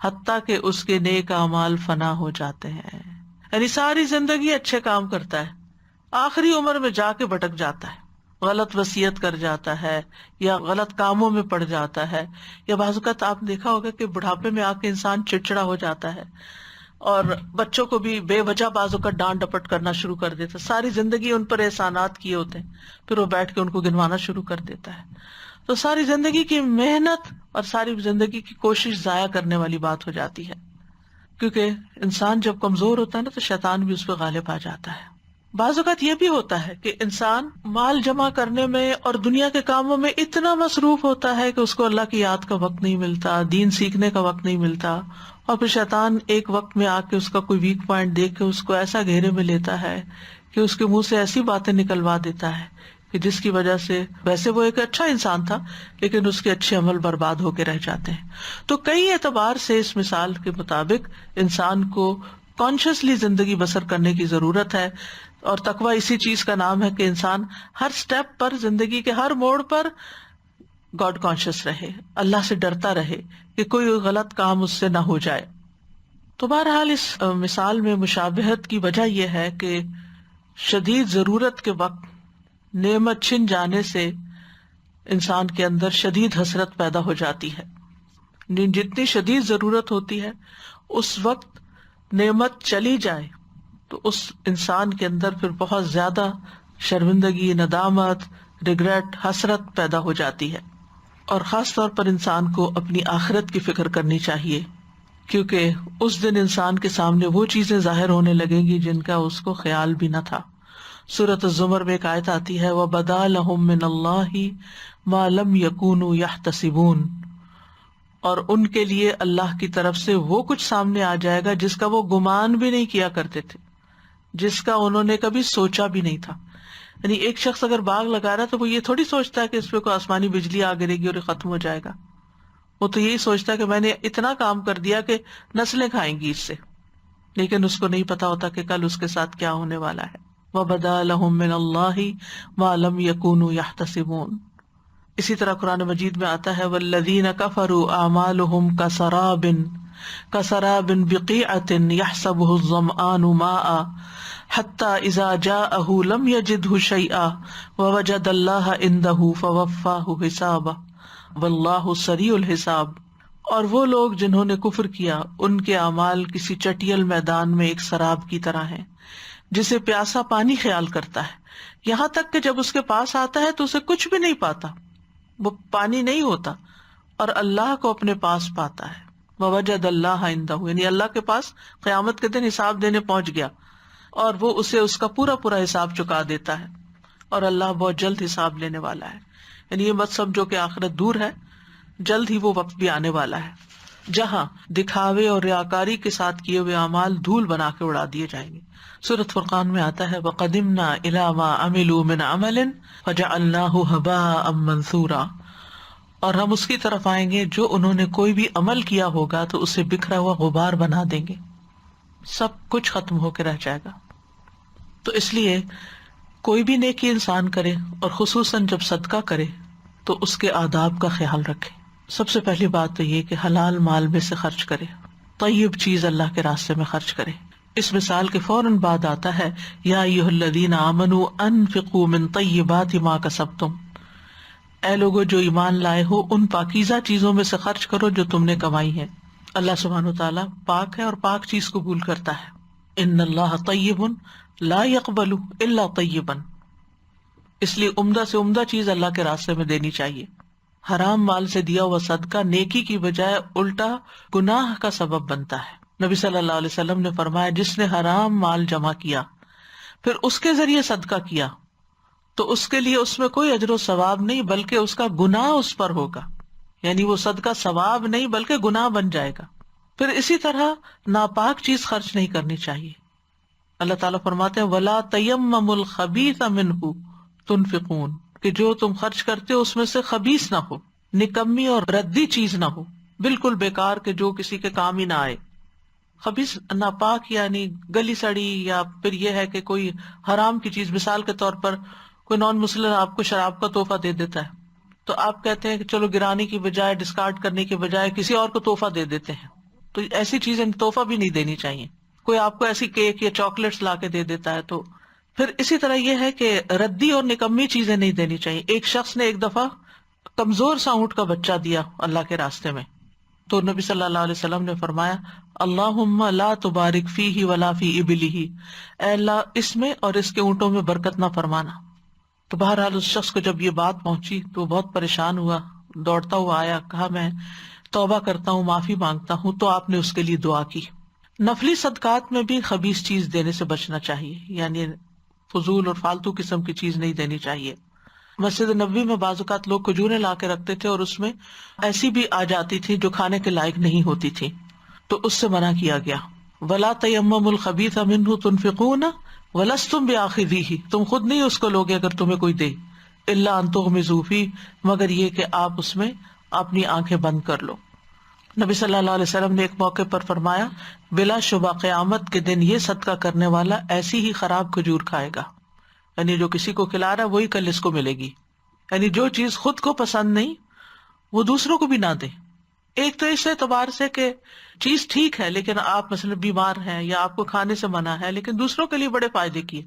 حتیٰ کہ اس کے نیک اعمال فنا ہو جاتے ہیں. یعنی ساری زندگی اچھے کام کرتا ہے, آخری عمر میں جا کے بھٹک جاتا ہے, غلط وصیت کر جاتا ہے یا غلط کاموں میں پڑ جاتا ہے، یا بعض اوقات آپ دیکھا ہوگا کہ بڑھاپے میں آ کے انسان چڑچڑا ہو جاتا ہے اور بچوں کو بھی بے وجہ بعض اوقات ڈانٹ ڈپٹ کرنا شروع کر دیتا ہے، ساری زندگی ان پر احسانات کیے ہوتے ہیں، پھر وہ بیٹھ کے ان کو گنوانا شروع کر دیتا ہے، تو ساری زندگی کی محنت اور ساری زندگی کی کوشش ضائع کرنے والی بات ہو جاتی ہے، کیونکہ انسان جب کمزور ہوتا ہے نا تو شیطان بھی اس پہ غالب آ جاتا ہے۔ بعض اوقات یہ بھی ہوتا ہے کہ انسان مال جمع کرنے میں اور دنیا کے کاموں میں اتنا مصروف ہوتا ہے کہ اس کو اللہ کی یاد کا وقت نہیں ملتا، دین سیکھنے کا وقت نہیں ملتا، اور پھر شیطان ایک وقت میں آ کے اس کا کوئی ویک پوائنٹ دیکھ کے اس کو ایسا گھیرے میں لیتا ہے کہ اس کے منہ سے ایسی باتیں نکلوا دیتا ہے کہ جس کی وجہ سے ویسے وہ ایک اچھا انسان تھا لیکن اس کے اچھے عمل برباد ہو کے رہ جاتے ہیں۔ تو کئی اعتبار سے اس مثال کے مطابق انسان کو کانشیسلی زندگی بسر کرنے کی ضرورت ہے، اور تقویٰ اسی چیز کا نام ہے کہ انسان ہر سٹیپ پر، زندگی کے ہر موڑ پر گاڈ کانشیس رہے، اللہ سے ڈرتا رہے کہ کوئی غلط کام اس سے نہ ہو جائے۔ تو بہرحال اس مثال میں مشابہت کی وجہ یہ ہے کہ شدید ضرورت کے وقت نعمت چھن جانے سے انسان کے اندر شدید حسرت پیدا ہو جاتی ہے۔ جتنی شدید ضرورت ہوتی ہے اس وقت نعمت چلی جائے تو اس انسان کے اندر پھر بہت زیادہ شرمندگی، ندامت، ریگریٹ، حسرت پیدا ہو جاتی ہے، اور خاص طور پر انسان کو اپنی آخرت کی فکر کرنی چاہیے، کیونکہ اس دن انسان کے سامنے وہ چیزیں ظاہر ہونے لگیں گی جن کا اس کو خیال بھی نہ تھا۔ سورۃ الزمر میں ایک آیت آتی ہے وَبَدَا لَهُم مِّنَ اللَّهِ مَا لَمْ يَكُونُوا يَحْتَسِبُونَ، اور ان کے لیے اللہ کی طرف سے وہ کچھ سامنے آ جائے گا جس کا وہ گمان بھی نہیں کیا کرتے تھے، جس کا انہوں نے کبھی سوچا بھی نہیں تھا۔ یعنی ایک شخص اگر باغ لگا رہا ہے تو وہ یہ تھوڑی سوچتا ہے کہ اس پہ کوئی آسمانی بجلی آ گرے گی اور یہ ختم ہو جائے گا، وہ تو یہی سوچتا ہے کہ میں نے اتنا کام کر دیا کہ نسلیں کھائیں گی اس سے، لیکن اس کو نہیں پتا ہوتا کہ کل اس کے ساتھ کیا ہونے والا ہے۔ وَبَدَا لَهُم مِّنَ اللَّهِ مَا لَمْ يَكُونُوا يَحْتَسِبُونَ۔ اسی طرح قرآن مجید میں آتا ہے وَالَّذِينَ كَفَرُوا أَعْمَالُهُمْ كَسَرَابٍ بِقِيعَةٍ يَحْسَبُهُ الظَّمْآنُ مَاءً حَتَّى إِذَا جَاءَهُ لَمْ يَجِدْهُ شَيْئًا وَوَجَدَ اللَّهَ عِندَهُ فَوَفَّاهُ حِسَابَهُ وَاللَّهُ سَرِيعُ الْحِسَابِ۔ اور وہ لوگ جنہوں نے کفر کیا ان کے اعمال کسی چٹیل میدان میں ایک سراب کی طرح ہیں جسے پیاسا پانی خیال کرتا ہے، یہاں تک کہ جب اس کے پاس آتا ہے تو اسے کچھ بھی نہیں پاتا، وہ پانی نہیں ہوتا، اور اللہ کو اپنے پاس پاتا ہے۔ وَوَجَدَ اللَّهَ عِندَهُ، یعنی اللہ کے پاس قیامت کے دن حساب دینے پہنچ گیا اور وہ اسے اس کا پورا پورا حساب چکا دیتا ہے، اور اللہ بہت جلد حساب لینے والا ہے۔ یعنی یہ مت سمجھو کہ آخرت دور ہے، جلد ہی وہ وقت بھی آنے والا ہے جہاں دکھاوے اور ریاکاری کے ساتھ کیے ہوئے اعمال دھول بنا کے اڑا دیے جائیں گے۔ سورۃ فرقان میں آتا ہے وَقَدِمْنَا إِلَىٰ مَا عَمِلُوا مِنْ عَمَلٍ فَجَعَلْنَاهُ هَبَاءً مَنثُورًا، اور ہم اس کی طرف آئیں گے جو انہوں نے کوئی بھی عمل کیا ہوگا تو اسے بکھرا ہوا غبار بنا دیں گے، سب کچھ ختم ہو کے رہ جائے گا۔ تو اس لیے کوئی بھی نیکی انسان کرے اور خصوصاً جب صدقہ کرے تو اس کے آداب کا خیال رکھے۔ سب سے پہلی بات تو یہ کہ حلال مال میں سے خرچ کرے، طیب چیز اللہ کے راستے میں خرچ کرے۔ اس مثال کے فوراً بعد آتا ہے یا ایھا الذین آمنوا انفقوا من طیبات ما کسبتم، اے لوگو جو ایمان لائے ہو ان پاکیزہ چیزوں میں سے خرچ کرو جو تم نے کمائی ہیں۔ اللہ سبحانہ وتعالیٰ پاک ہے اور پاک چیز قبول کرتا ہے۔ ان اللہ طیب لا يقبل الا طیبا، اس لیے عمدہ سے عمدہ چیز اللہ کے راستے میں دینی چاہیے۔ حرام مال سے دیا ہوا صدقہ نیکی کی بجائے الٹا گناہ کا سبب بنتا ہے۔ نبی صلی اللہ علیہ وسلم نے فرمایا جس نے حرام مال جمع کیا پھر اس کے ذریعے صدقہ کیا تو اس کے لیے اس میں کوئی اجر و ثواب نہیں بلکہ اس کا گناہ اس پر ہوگا، یعنی وہ صدقہ ثواب نہیں بلکہ گناہ بن جائے گا۔ پھر اسی طرح ناپاک چیز خرچ نہیں کرنی چاہیے۔ اللہ تعالیٰ فرماتے ہیں وَلَا تَيَمَّمُوا الْخَبِيثَ مِنْهُ تُنْفِقُونَ، کہ جو تم خرچ کرتے ہو اس میں سے خبیث نہ ہو، نکمی اور ردی چیز نہ ہو، بالکل بیکار کہ جو کسی کے کام ہی نہ آئے۔ خبیث ناپاک یعنی گلی سڑی، یا پھر یہ ہے کہ کوئی حرام کی چیز، مثال کے طور پر کوئی نان مسلم آپ کو شراب کا تحفہ دے دیتا ہے تو آپ کہتے ہیں کہ چلو گرانے کی بجائے، ڈسکارڈ کرنے کی بجائے کسی اور کو تحفہ دے دیتے ہیں، تو ایسی چیزیں تحفہ بھی نہیں دینی چاہیے۔ کوئی آپ کو ایسی کیک یا چاکلیٹس لا کے دے دیتا ہے تو پھر اسی طرح یہ ہے کہ ردی اور نکمی چیزیں نہیں دینی چاہیے. ایک شخص نے ایک دفعہ کمزور سا اونٹ کا بچہ دیا اللہ کے راستے میں، تو نبی صلی اللہ علیہ وسلم نے فرمایا اللہم لا تبارک فیہ ولا فی ابلہ، اے اللہ اس میں اور اس کے اونٹوں میں برکت نہ فرمانا. تو بہرحال اس شخص کو جب یہ بات پہنچی تو وہ بہت پریشان ہوا، دوڑتا ہوا آیا، کہا میں توبہ کرتا ہوں، معافی مانگتا ہوں. تو آپ نے اس کے لیے دعا کی. نفلی صدقات میں بھی خبیث چیز دینے سے بچنا چاہیے، یعنی فضول اور فالتو قسم کی چیز نہیں دینی چاہیے. مسجد نبوی میں بعض اوقات لوگ کھجوریں لا کے رکھتے تھے اور اس میں ایسی بھی آ جاتی تھی جو کھانے کے لائق نہیں ہوتی تھی، تو اس سے منع کیا گیا. وَلَا تَيَمَّمُوا الْخَبِيثَ مِنْهُ تُنْفِقُونَ وَلَسْتُمْ بِآخِذِيهِ، تم خود نہیں اس کو لوگے اگر تمہیں کوئی دے، إِلَّا أَن تُغْمِضُوا فِيهِ، مگر یہ کہ آپ اس میں اپنی آنکھیں بند کر لو. نبی صلی اللہ علیہ وسلم نے ایک موقع پر فرمایا بلا شبہ قیامت کے دن یہ صدقہ کرنے والا ایسی ہی خراب کھجور کھائے گا، یعنی جو کسی کو کھلا رہا ہے وہی کل اس کو ملے گی. یعنی جو چیز خود کو پسند نہیں وہ دوسروں کو بھی نہ دے. ایک تو اس اعتبار سے کہ چیز ٹھیک ہے لیکن آپ مثلا بیمار ہیں یا آپ کو کھانے سے منع ہے، لیکن دوسروں کے لیے بڑے فائدے کی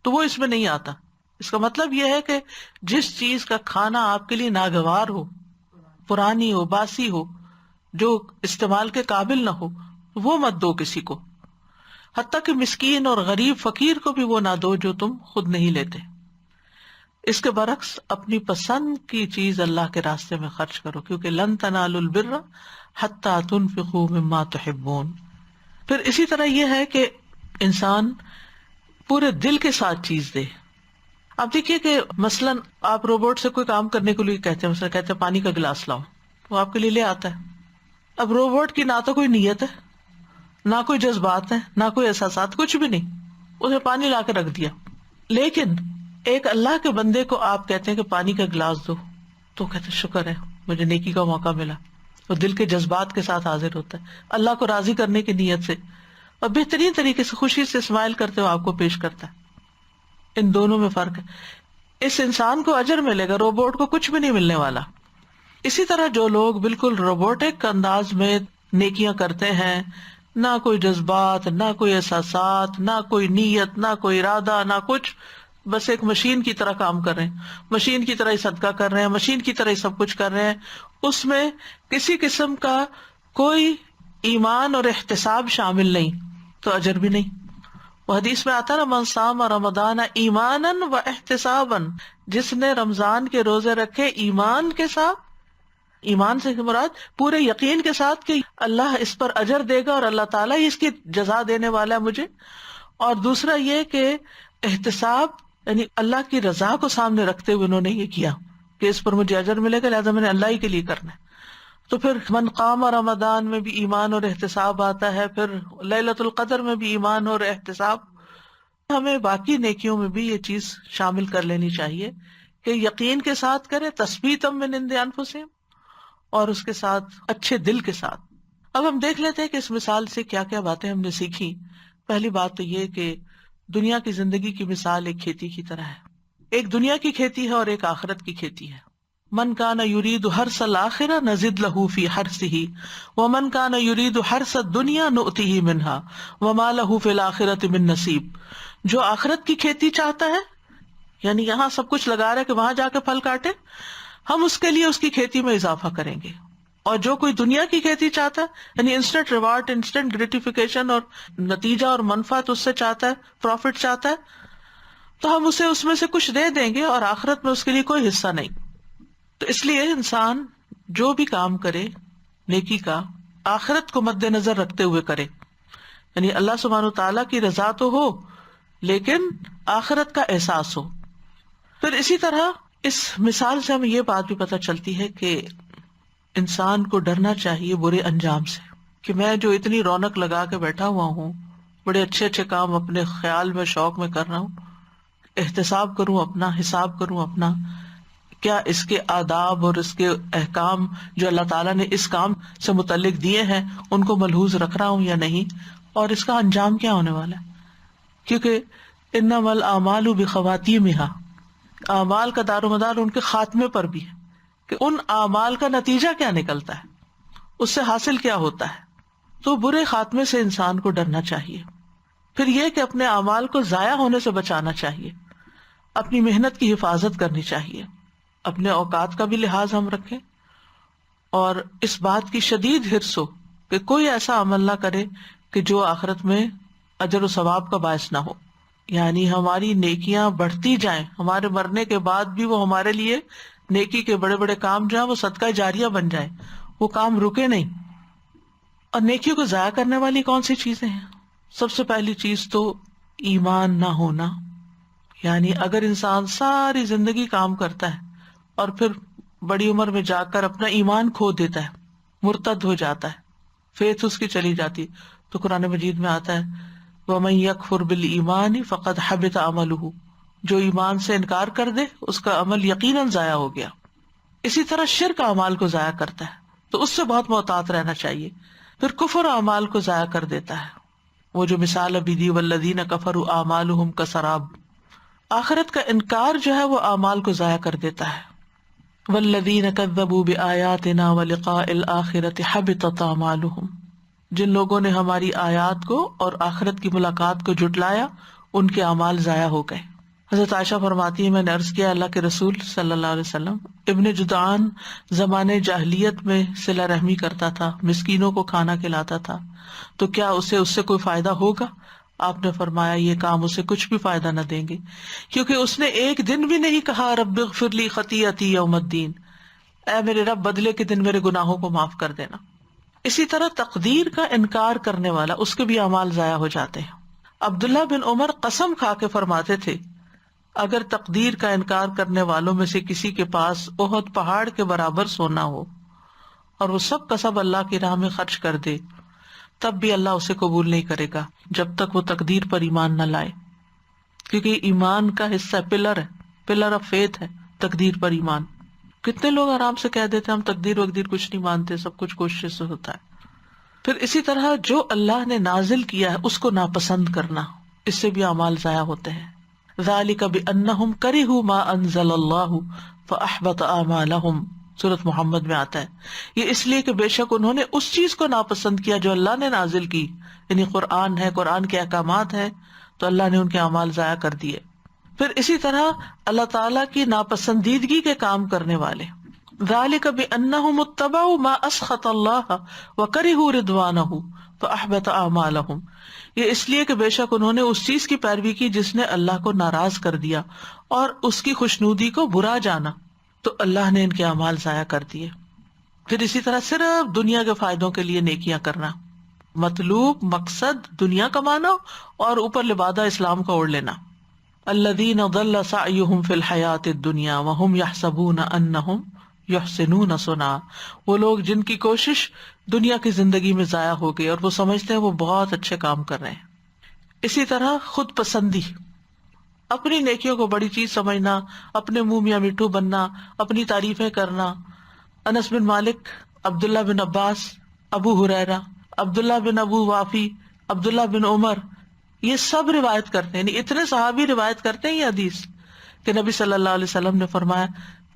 تو وہ اس میں نہیں آتا. اس کا مطلب یہ ہے کہ جس چیز کا کھانا آپ کے لیے ناگوار ہو، پرانی ہو، باسی ہو، جو استعمال کے قابل نہ ہو، وہ مت دو کسی کو. حتیٰ کہ مسکین اور غریب فقیر کو بھی وہ نہ دو جو تم خود نہیں لیتے. اس کے برعکس اپنی پسند کی چیز اللہ کے راستے میں خرچ کرو، کیونکہ لن تنالوا البر حتی تنفقوا مما تحبون. پھر اسی طرح یہ ہے کہ انسان پورے دل کے ساتھ چیز دے. آپ دیکھیے کہ مثلاً آپ روبوٹ سے کوئی کام کرنے کے لیے کہتے ہیں، مثلا کہتے ہیں پانی کا گلاس لاؤ، وہ آپ کے لیے لے آتا ہے. اب روبوٹ کی نہ تو کوئی نیت ہے، نہ کوئی جذبات ہیں، نہ کوئی احساسات، کچھ بھی نہیں، اسے پانی لا کے رکھ دیا. لیکن ایک اللہ کے بندے کو آپ کہتے ہیں کہ پانی کا گلاس دو، تو کہتے ہیں شکر ہے مجھے نیکی کا موقع ملا. اور دل کے جذبات کے ساتھ حاضر ہوتا ہے اللہ کو راضی کرنے کی نیت سے، اور بہترین طریقے سے خوشی سے اسمائل کرتے ہوئے آپ کو پیش کرتا ہے. ان دونوں میں فرق ہے. اس انسان کو اجر ملے گا، روبوٹ کو کچھ بھی نہیں ملنے والا. اسی طرح جو لوگ بالکل روبوٹک انداز میں نیکیاں کرتے ہیں، نہ کوئی جذبات، نہ کوئی احساسات، نہ کوئی نیت، نہ کوئی ارادہ، نہ کچھ، بس ایک مشین کی طرح کام کر رہے ہیں، مشین کی طرح ہی صدقہ کر رہے ہیں، مشین کی طرح ہی سب کچھ کر رہے ہیں، اس میں کسی قسم کا کوئی ایمان اور احتساب شامل نہیں، تو اجر بھی نہیں. وہ حدیث میں آتا نا من صام رمضان ایمانا و احتسابا، جس نے رمضان کے روزے رکھے ایمان کے ساتھ، ایمان سے مراد پورے یقین کے ساتھ کہ اللہ اس پر اجر دے گا اور اللہ تعالیٰ ہی اس کی جزا دینے والا ہے مجھے، اور دوسرا یہ کہ احتساب یعنی اللہ کی رضا کو سامنے رکھتے ہوئے انہوں نے یہ کیا کہ اس پر مجھے اجر ملے گا لہٰذا میں نے اللہ ہی کے لیے کرنا ہے. تو پھر من قام رمضان میں بھی ایمان اور احتساب آتا ہے، پھر لیلۃ القدر میں بھی ایمان اور احتساب. ہمیں باقی نیکیوں میں بھی یہ چیز شامل کر لینی چاہیے کہ یقین کے ساتھ کرے، تثبیتا من عند انفسہم، اور اس کے ساتھ اچھے دل کے ساتھ. اب ہم دیکھ لیتے ہیں کہ اس مثال سے کیا کیا باتیں ہم نے سیکھی. پہلی بات تو یہ کہ دنیا کی زندگی کی مثال ایک کھیتی کی طرح ہے. ایک دنیا کی کھیتی ہے اور ایک آخرت کی کھیتی ہے. من کان یرید حرث الآخرہ نزد لہ فی حرثہ ومن کان یرید حرث الدنیا نؤتہ منہا وما لہ فی الآخرۃ من نصیب. جو آخرت کی کھیتی چاہتا ہے، یعنی یہاں سب کچھ لگا رہا ہے کہ وہاں جا کے پھل کاٹے، ہم اس کے لیے اس کی کھیتی میں اضافہ کریں گے. اور جو کوئی دنیا کی کھیتی چاہتا ہے، یعنی انسٹنٹ ریوارڈ، انسٹنٹ گریٹیفیکیشن اور نتیجہ اور منفعت اس سے چاہتا ہے، پروفٹ چاہتا ہے، تو ہم اسے اس میں سے کچھ دے دیں گے اور آخرت میں اس کے لیے کوئی حصہ نہیں. تو اس لیے انسان جو بھی کام کرے نیکی کا، آخرت کو مد نظر رکھتے ہوئے کرے، یعنی اللہ سبحانہ وتعالیٰ کی رضا تو ہو لیکن آخرت کا احساس ہو. پھر اسی طرح اس مثال سے ہمیں یہ بات بھی پتہ چلتی ہے کہ انسان کو ڈرنا چاہیے برے انجام سے، کہ میں جو اتنی رونق لگا کے بیٹھا ہوا ہوں، بڑے اچھے اچھے کام اپنے خیال میں شوق میں کر رہا ہوں، احتساب کروں اپنا، حساب کروں اپنا، کیا اس کے آداب اور اس کے احکام جو اللہ تعالیٰ نے اس کام سے متعلق دیے ہیں ان کو ملحوظ رکھ رہا ہوں یا نہیں، اور اس کا انجام کیا ہونے والا ہے. کیونکہ انما الاعمال بخواتیمہا، اعمال کا دار و مدار ان کے خاتمے پر بھی ہے کہ ان اعمال کا نتیجہ کیا نکلتا ہے، اس سے حاصل کیا ہوتا ہے. تو برے خاتمے سے انسان کو ڈرنا چاہیے. پھر یہ کہ اپنے اعمال کو ضائع ہونے سے بچانا چاہیے، اپنی محنت کی حفاظت کرنی چاہیے، اپنے اوقات کا بھی لحاظ ہم رکھیں، اور اس بات کی شدید حرص ہو کہ کوئی ایسا عمل نہ کرے کہ جو آخرت میں اجر و ثواب کا باعث نہ ہو، یعنی ہماری نیکیاں بڑھتی جائیں، ہمارے مرنے کے بعد بھی وہ ہمارے لیے نیکی کے بڑے بڑے کام جو ہیں وہ صدقہ جاریہ بن جائیں، وہ کام رکے نہیں۔ اور نیکیوں کو ضائع کرنے والی کون سی چیزیں ہیں؟ سب سے پہلی چیز تو ایمان نہ ہونا، یعنی اگر انسان ساری زندگی کام کرتا ہے اور پھر بڑی عمر میں جا کر اپنا ایمان کھو دیتا ہے، مرتد ہو جاتا ہے، فیتھ اس کی چلی جاتی، تو قرآن مجید میں آتا ہے وَمَن يَكْفُرْ بِالْإِيمَانِ فَقَدْ حَبِطَ عَمَلُهُ، جو ایمان سے انکار کر دے اس کا عمل یقیناً ضائع ہو گیا۔ اسی طرح شرک اعمال کو ضائع کرتا ہے، تو اس سے بہت محتاط رہنا چاہیے۔ پھر کفر اعمال کو ضائع کر دیتا ہے، وہ جو مثال ابھی دی والذین کفروا اعمالهم کسراب، آخرت کا انکار جو ہے وہ اعمال کو ضائع کر دیتا ہے۔ والذین کذبوا بآیاتنا ولقاء الآخرۃ حبطت اعمالهم، جن لوگوں نے ہماری آیات کو اور آخرت کی ملاقات کو جھٹلایا ان کے اعمال ضائع ہو گئے۔ حضرت عائشہ فرماتی ہے میں نے عرض کیا اللہ کے رسول صلی اللہ علیہ وسلم، ابن جدعان زمانے جاہلیت میں صلہ رحمی کرتا تھا، مسکینوں کو کھانا کھلاتا تھا، تو کیا اس سے کوئی فائدہ ہوگا؟ آپ نے فرمایا یہ کام اسے کچھ بھی فائدہ نہ دیں گے، کیونکہ اس نے ایک دن بھی نہیں کہا رب اغفر لی خطیئتی یوم الدین، اے میرے رب بدلے کے دن میرے گناہوں کو معاف کر دینا۔ اسی طرح تقدیر کا انکار کرنے والا، اس کے بھی اعمال ضائع ہو جاتے ہیں۔ عبداللہ بن عمر قسم کھا کے فرماتے تھے اگر تقدیر کا انکار کرنے والوں میں سے کسی کے پاس احد پہاڑ کے برابر سونا ہو اور وہ سب کا سب اللہ کی راہ میں خرچ کر دے، تب بھی اللہ اسے قبول نہیں کرے گا جب تک وہ تقدیر پر ایمان نہ لائے، کیونکہ ایمان کا حصہ پلر ہے، پلر آف فیتھ ہے تقدیر پر ایمان۔ کتنے لوگ آرام سے کہہ دیتے ہیں ہم تقدیر وقدیر کچھ نہیں مانتے، سب کچھ کوشش سے ہوتا ہے۔ پھر اسی طرح جو اللہ نے نازل کیا ہے اس کو ناپسند کرنا، اس سے بھی اعمال ضائع ہوتے ہیں۔ ذالک بانہم کرہوا ما انزل اللہ فاحبط اعمالہم، سورۃ محمد میں آتا ہے یہ اس لیے کہ بے شک انہوں نے اس چیز کو ناپسند کیا جو اللہ نے نازل کی، یعنی قرآن ہے، قرآن کے احکامات ہیں، تو اللہ نے ان کے اعمال ضائع کر دیے۔ پھر اسی طرح اللہ تعالیٰ کی ناپسندیدگی کے کام کرنے والے، ذالک بانہم اتبعوا ما اسخط اللہ وکرہوا رضوانہ فاحبط اعمالہم، یہ اس لیے کہ بے شک انہوں نے اس چیز کی پیروی کی جس نے اللہ کو ناراض کر دیا اور اس کی خوشنودی کو برا جانا، تو اللہ نے ان کے اعمال ضائع کر دیے۔ پھر اسی طرح صرف دنیا کے فائدوں کے لیے نیکیاں کرنا، مطلوب مقصد دنیا کمانا اور اوپر لبادہ اسلام کا اوڑھ لینا۔ الذین ضل سعیہم فی الحیاۃ الدنیا وہم یحسبون انہم یحسنون صنعا، وہ لوگ جن کی کوشش دنیا کی زندگی میں ضائع ہو گئی اور وہ سمجھتے ہیں وہ بہت اچھے کام کر رہے ہیں۔ اسی طرح خود پسندی، اپنی نیکیوں کو بڑی چیز سمجھنا، اپنے منہ میاں مٹھو بننا، اپنی تعریفیں کرنا۔ انس بن مالک، عبداللہ بن عباس، ابو ہریرہ، عبداللہ بن ابو وافی، عبداللہ بن عمر، یہ سب روایت کرتے ہیں، یعنی اتنے صحابی روایت کرتے ہیں یہ حدیث کہ نبی صلی اللہ علیہ وسلم نے فرمایا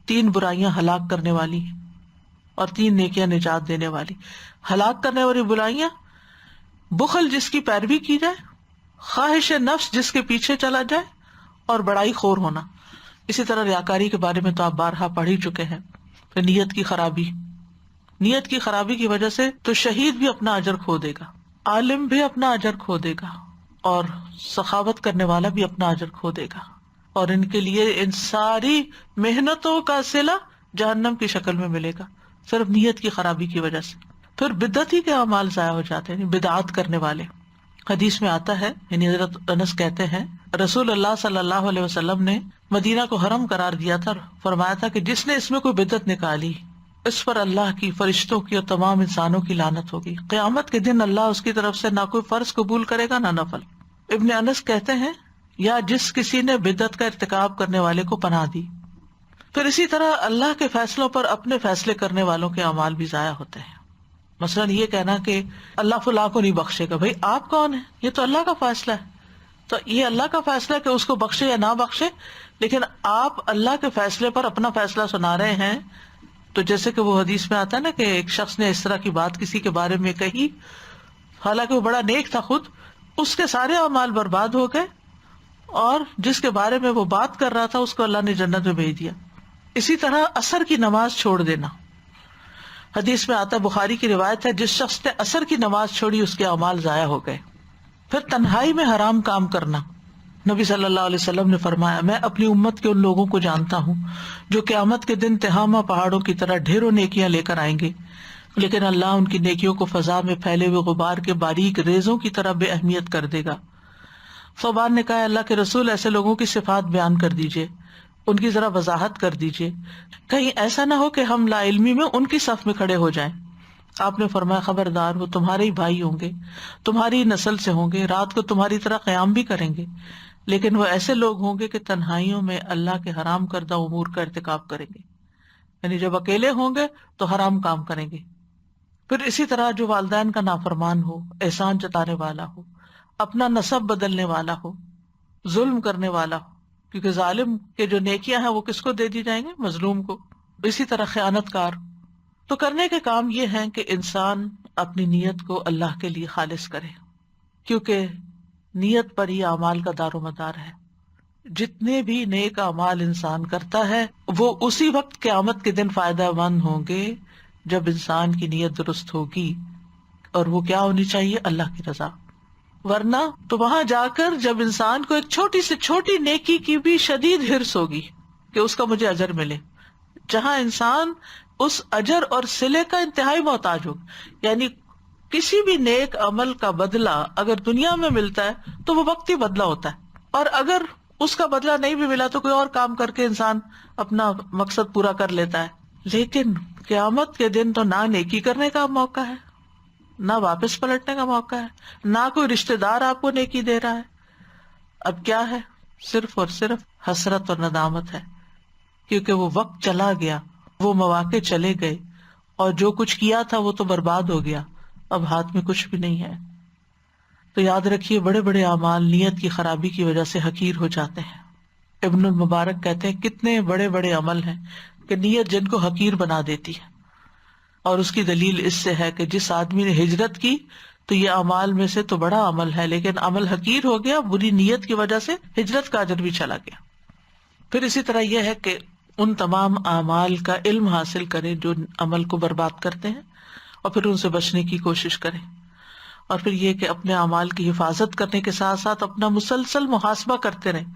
3 برائیاں ہلاک کرنے والی اور 3 نیکیاں نجات دینے والی۔ ہلاک کرنے والی برائیاں، بخل جس کی پیروی کی جائے، خواہش نفس جس کے پیچھے چلا جائے، اور بڑائی خور ہونا۔ اسی طرح ریاکاری کے بارے میں تو آپ بارہا پڑھ ہی چکے ہیں۔ پھر نیت کی خرابی، نیت کی خرابی کی وجہ سے تو شہید بھی اپنا اجر کھو دے گا، عالم بھی اپنا اجر کھو دے گا، اور سخاوت کرنے والا بھی اپنا اجر کھو دے گا، اور ان کے لیے ان ساری محنتوں کا صلہ جہنم کی شکل میں ملے گا، صرف نیت کی خرابی کی وجہ سے۔ پھر بدعتی کے اعمال ضائع ہو جاتے ہیں، بدعات کرنے والے۔ حدیث میں آتا ہے، یعنی حضرت انس کہتے ہیں رسول اللہ صلی اللہ علیہ وسلم نے مدینہ کو حرم قرار دیا تھا، فرمایا تھا کہ جس نے اس میں کوئی بدعت نکالی اس پر اللہ کی، فرشتوں کی اور تمام انسانوں کی لعنت ہوگی۔ قیامت کے دن اللہ اس کی طرف سے نہ کوئی فرض قبول کرے گا نہ نفل۔ ابن انس کہتے ہیں یا جس کسی نے بدعت کا ارتکاب کرنے والے کو پناہ دی۔ پھر اسی طرح اللہ کے فیصلوں پر اپنے فیصلے کرنے والوں کے اعمال بھی ضائع ہوتے ہیں۔ مثلاً یہ کہنا کہ اللہ فلاں کو نہیں بخشے گا، بھائی آپ کون ہیں؟ یہ تو اللہ کا فیصلہ ہے، تو یہ اللہ کا فیصلہ کہ اس کو بخشے یا نہ بخشے، لیکن آپ اللہ کے فیصلے پر اپنا فیصلہ سنا رہے ہیں۔ تو جیسے کہ وہ حدیث میں آتا ہے نا کہ ایک شخص نے اس طرح کی بات کسی کے بارے میں کہی، حالانکہ وہ بڑا نیک تھا خود، اس کے سارے اعمال برباد ہو گئے، اور جس کے بارے میں وہ بات کر رہا تھا اس کو اللہ نے جنت میں بھیج دیا۔ اسی طرح عصر کی نماز چھوڑ دینا، حدیث میں آتا ہے، بخاری کی روایت ہے، جس شخص نے عصر کی نماز چھوڑی اس کے اعمال ضائع ہو گئے۔ پھر تنہائی میں حرام کام کرنا، نبی صلی اللہ علیہ وسلم نے فرمایا، میں اپنی امت کے ان لوگوں کو جانتا ہوں جو قیامت کے دن تہامہ پہاڑوں کی طرح ڈھیروں نیکیاں لے کر آئیں گے، لیکن اللہ ان کی نیکیوں کو فضا میں پھیلے ہوئے غبار کے باریک ریزوں کی طرح بے اہمیت کر دے گا۔ ثوبان نے کہا، اللہ کے رسول، ایسے لوگوں کی صفات بیان کر دیجئے، ان کی ذرا وضاحت کر دیجئے، کہیں ایسا نہ ہو کہ ہم لا علمی میں ان کی صف میں کھڑے ہو جائیں۔ آپ نے فرمایا، خبردار، وہ تمہارے ہی بھائی ہوں گے، تمہاری نسل سے ہوں گے، رات کو تمہاری طرح قیام بھی کریں گے، لیکن وہ ایسے لوگ ہوں گے کہ تنہائیوں میں اللہ کے حرام کردہ امور کا ارتکاب کریں گے، یعنی جب اکیلے ہوں گے تو حرام کام کریں گے۔ پھر اسی طرح جو والدین کا نافرمان ہو، احسان جتانے والا ہو، اپنا نسب بدلنے والا ہو، ظلم کرنے والا ہو، کیونکہ ظالم کے جو نیکیاں ہیں وہ کس کو دے دی جائیں گے؟ مظلوم کو۔ اسی طرح خیانت کار۔ تو کرنے کے کام یہ ہیں کہ انسان اپنی نیت کو اللہ کے لیے خالص کرے، کیونکہ نیت پر ہی اعمال کا دار و مدار ہے۔ جتنے بھی نیک اعمال انسان کرتا ہے وہ اسی وقت قیامت کے دن فائدہ مند ہوں گے جب انسان کی نیت درست ہوگی، اور وہ کیا ہونی چاہیے؟ اللہ کی رضا۔ ورنہ تو وہاں جا کر جب انسان کو ایک چھوٹی سے چھوٹی نیکی کی بھی شدید حرص ہوگی کہ اس کا مجھے اجر ملے، جہاں انسان اس اجر اور صلے کا انتہائی محتاج ہو، یعنی کسی بھی نیک عمل کا بدلہ اگر دنیا میں ملتا ہے تو وہ وقتی بدلہ ہوتا ہے، اور اگر اس کا بدلہ نہیں بھی ملا تو کوئی اور کام کر کے انسان اپنا مقصد پورا کر لیتا ہے۔ لیکن قیامت کے دن تو نہ نیکی کرنے کا موقع ہے، نہ واپس پلٹنے کا موقع ہے، نہ کوئی رشتہ دار آپ کو نیکی دے رہا ہے۔ اب کیا ہے؟ صرف اور صرف حسرت اور ندامت ہے، کیونکہ وہ وقت چلا گیا، وہ مواقع چلے گئے، اور جو کچھ کیا تھا وہ تو برباد ہو گیا، اب ہاتھ میں کچھ بھی نہیں ہے۔ تو یاد رکھیے، بڑے بڑے اعمال نیت کی خرابی کی وجہ سے حقیر ہو جاتے ہیں۔ ابن المبارک کہتے ہیں، کتنے بڑے بڑے عمل ہیں کہ نیت جن کو حقیر بنا دیتی ہے، اور اس کی دلیل اس سے ہے کہ جس آدمی نے ہجرت کی تو یہ اعمال میں سے تو بڑا عمل ہے، لیکن عمل حقیر ہو گیا، بری نیت کی وجہ سے ہجرت کا اجر بھی چلا گیا۔ پھر اسی طرح یہ ہے کہ ان تمام اعمال کا علم حاصل کریں جو عمل کو برباد کرتے ہیں، اور پھر ان سے بچنے کی کوشش کریں۔ اور پھر یہ کہ اپنے اعمال کی حفاظت کرنے کے ساتھ ساتھ اپنا مسلسل محاسبہ کرتے رہیں،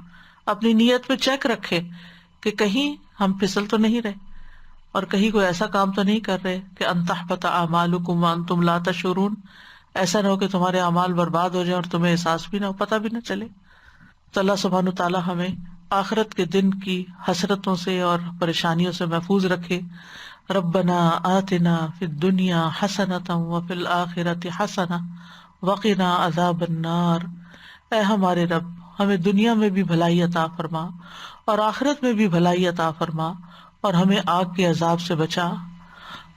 اپنی نیت پہ چیک رکھے کہ کہیں ہم پھسل تو نہیں رہے، اور کہیں کوئی ایسا کام تو نہیں کر رہے کہ ان تحبط اعمالکم وانتم لا تشعرون، ایسا نہ ہو کہ تمہارے اعمال برباد ہو جائیں اور تمہیں احساس بھی نہ ہو، پتہ بھی نہ چلے۔ تو اللہ سبحانہ وتعالیٰ ہمیں آخرت کے دن کی حسرتوں سے اور پریشانیوں سے محفوظ رکھے۔ ربنا آتنا فی الدنیا حسنۃ وفی الآخرۃ حسنۃ وقنا عذاب النار۔ اے ہمارے رب، ہمیں دنیا میں بھی بھلائی عطا فرما اور آخرت میں بھی بھلائی عطا فرما، اور ہمیں آگ کے عذاب سے بچا۔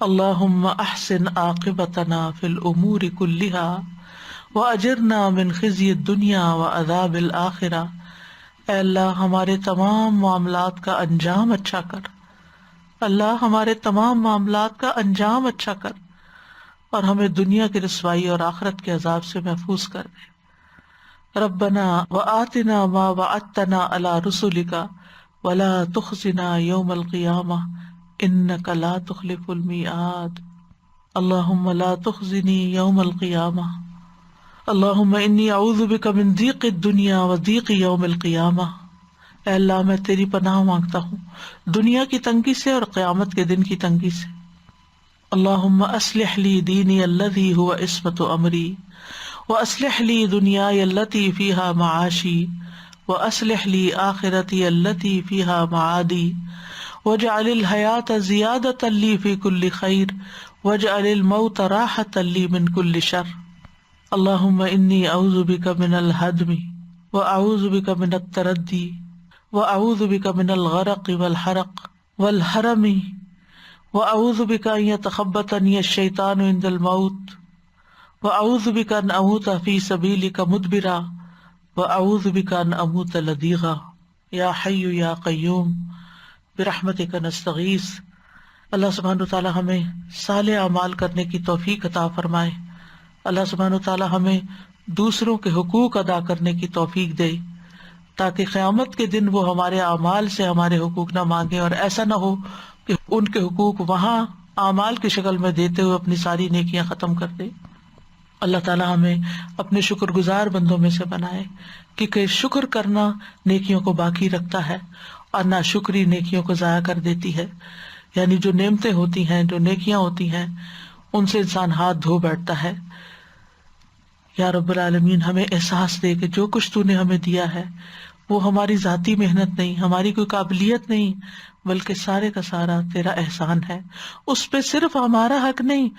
اللہم احسن عاقبتنا فی الامور کلها واجرنا من خزی الدنیا وعذاب الآخرہ۔ اے اللہ، ہمارے تمام معاملات کا انجام اچھا کر، اللہ ہمارے تمام معاملات کا انجام اچھا کر، اور ہمیں دنیا کی رسوائی اور آخرت کے عذاب سے محفوظ کر دے۔ ربنا وآتنا ما وعدتنا علی رسلک ولا تخزنا یوم القیامہ انک لا تخلف المیعاد۔ اللہم لا تخزنی یوم القیامہ۔ اللہم انی اعوذ بک من ضیق الدنیا و ضیق یوم القیامہ۔ اے اللہ، میں تیری پناہ مانگتا ہوں دنیا کی تنگی سے اور قیامت کے دن کی تنگی سے۔ اللہم اصلح لی دینی الذی هو عصمت امری واصلح لی دنیای التی فیہا معاشی واصلح لی آخرتی التی فیہا معادی واجعل الحیات زیادۃ لی فی کل خیر واجعل الموت راحۃ لی من کل شر۔ اللہم انی اعوذ بک من الہدم واعوذ بک من التردی واعوذ بک من الغرق والحرق والحرم واعوذ بک ان یتخبطنی الشیطان عند الموت واعوذ بک ان اموت فی سبیلک مدبرا واعوذ بک ان اموت لدیغا۔ یا حی یا قیوم برحمتک نستغیث۔ اللہ سبحانہ تعالی ہمیں صالح اعمال کرنے کی توفیق عطا فرمائے۔ اللہ سبحانہ تعالی ہمیں دوسروں کے حقوق ادا کرنے کی توفیق دے، تاکہ قیامت کے دن وہ ہمارے اعمال سے ہمارے حقوق نہ مانگے، اور ایسا نہ ہو کہ ان کے حقوق وہاں اعمال کی شکل میں دیتے ہوئے اپنی ساری نیکیاں ختم کر دے۔ اللہ تعالیٰ ہمیں اپنے شکر گزار بندوں میں سے بنائے، کیونکہ شکر کرنا نیکیوں کو باقی رکھتا ہے اور ناشکری نیکیوں کو ضائع کر دیتی ہے۔ یعنی جو نعمتیں ہوتی ہیں، جو نیکیاں ہوتی ہیں، ان سے انسان ہاتھ دھو بیٹھتا ہے۔ یا رب العالمین ہمیں احساس دے کہ جو کچھ تو نے ہمیں دیا ہے وہ ہماری ذاتی محنت نہیں، ہماری کوئی قابلیت نہیں، بلکہ سارے کا سارا تیرا احسان ہے۔ اس پہ صرف ہمارا حق نہیں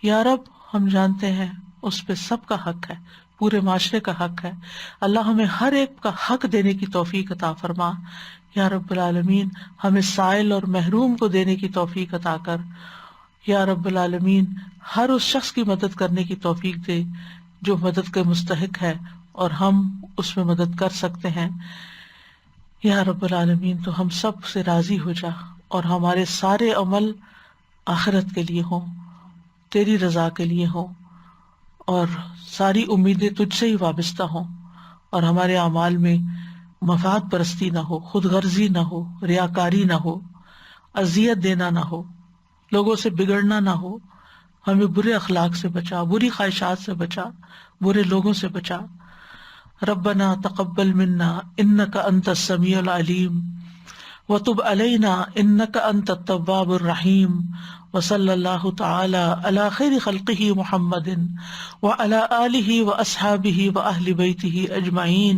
یا رب، ہم جانتے ہیں اس پہ سب کا حق ہے، پورے معاشرے کا حق ہے۔ اللہ ہمیں ہر ایک کا حق دینے کی توفیق عطا فرما۔ یا رب العالمین ہمیں سائل اور محروم کو دینے کی توفیق عطا کر۔ یا رب العالمین ہر اس شخص کی مدد کرنے کی توفیق دے جو مدد کے مستحق ہے اور ہم اس میں مدد کر سکتے ہیں۔ یا رب العالمین تو ہم سب سے راضی ہو جا اور ہمارے سارے عمل آخرت کے لیے ہوں، تیری رضا کے لیے ہوں، اور ساری امیدیں تجھ سے ہی وابستہ ہوں، اور ہمارے اعمال میں مفاد پرستی نہ ہو، خود غرضی نہ ہو، ریاکاری نہ ہو، اذیت دینا نہ ہو، لوگوں سے بگڑنا نہ ہو۔ ہمیں برے اخلاق سے بچا، بری خواہشات سے بچا، برے لوگوں سے بچا۔ ربنا تقبل منا انک انت السمیع العلیم وتب علینا انک انت التواب الرحیم، وصلی اللہ تعالی علی خیر خلقہ محمد وعلی آلہ واصحابہ واہل بیتہ اجمعین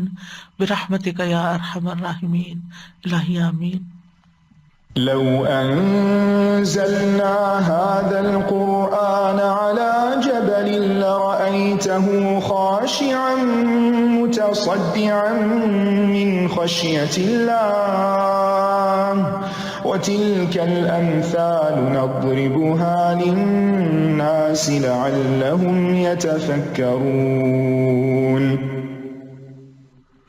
برحمتک یا ارحم الراحمین۔ الہی آمین۔ لو أنزلنا هذا القرآن على جبل لرأيته خاشعا متصدعا من خشية الله وتلك الأمثال نضربها للناس لعلهم يتفكرون۔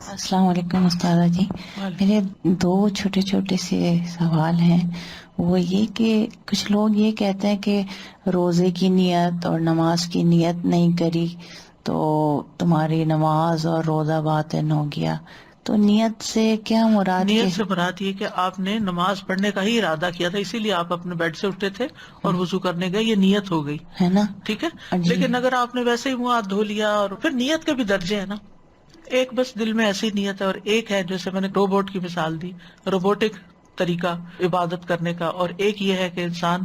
السلام علیکم استاذہ جی، میرے دو چھوٹے چھوٹے سے سوال ہیں۔ وہ یہ کہ کچھ لوگ یہ کہتے ہیں کہ روزے کی نیت اور نماز کی نیت نہیں کری تو تمہاری نماز اور روزہ باطل ہو گیا، تو نیت سے کیا مراد؟ نیت سے مراد یہ کہ آپ نے نماز پڑھنے کا ہی ارادہ کیا تھا، اسی لیے آپ اپنے بیڈ سے اٹھے تھے اور وضو کرنے گئے، یہ نیت ہو گئی ہے نا؟ ٹھیک ہے۔ جی۔ لیکن اگر آپ نے ویسے ہی منہ ہاتھ دھو لیا، اور پھر نیت کے بھی درجے ہیں نا، ایک بس دل میں ایسی نیت ہے، اور ایک ہے جیسے میں نے روبوٹ کی مثال دی، روبوٹک طریقہ عبادت کرنے کا، اور ایک یہ ہے کہ انسان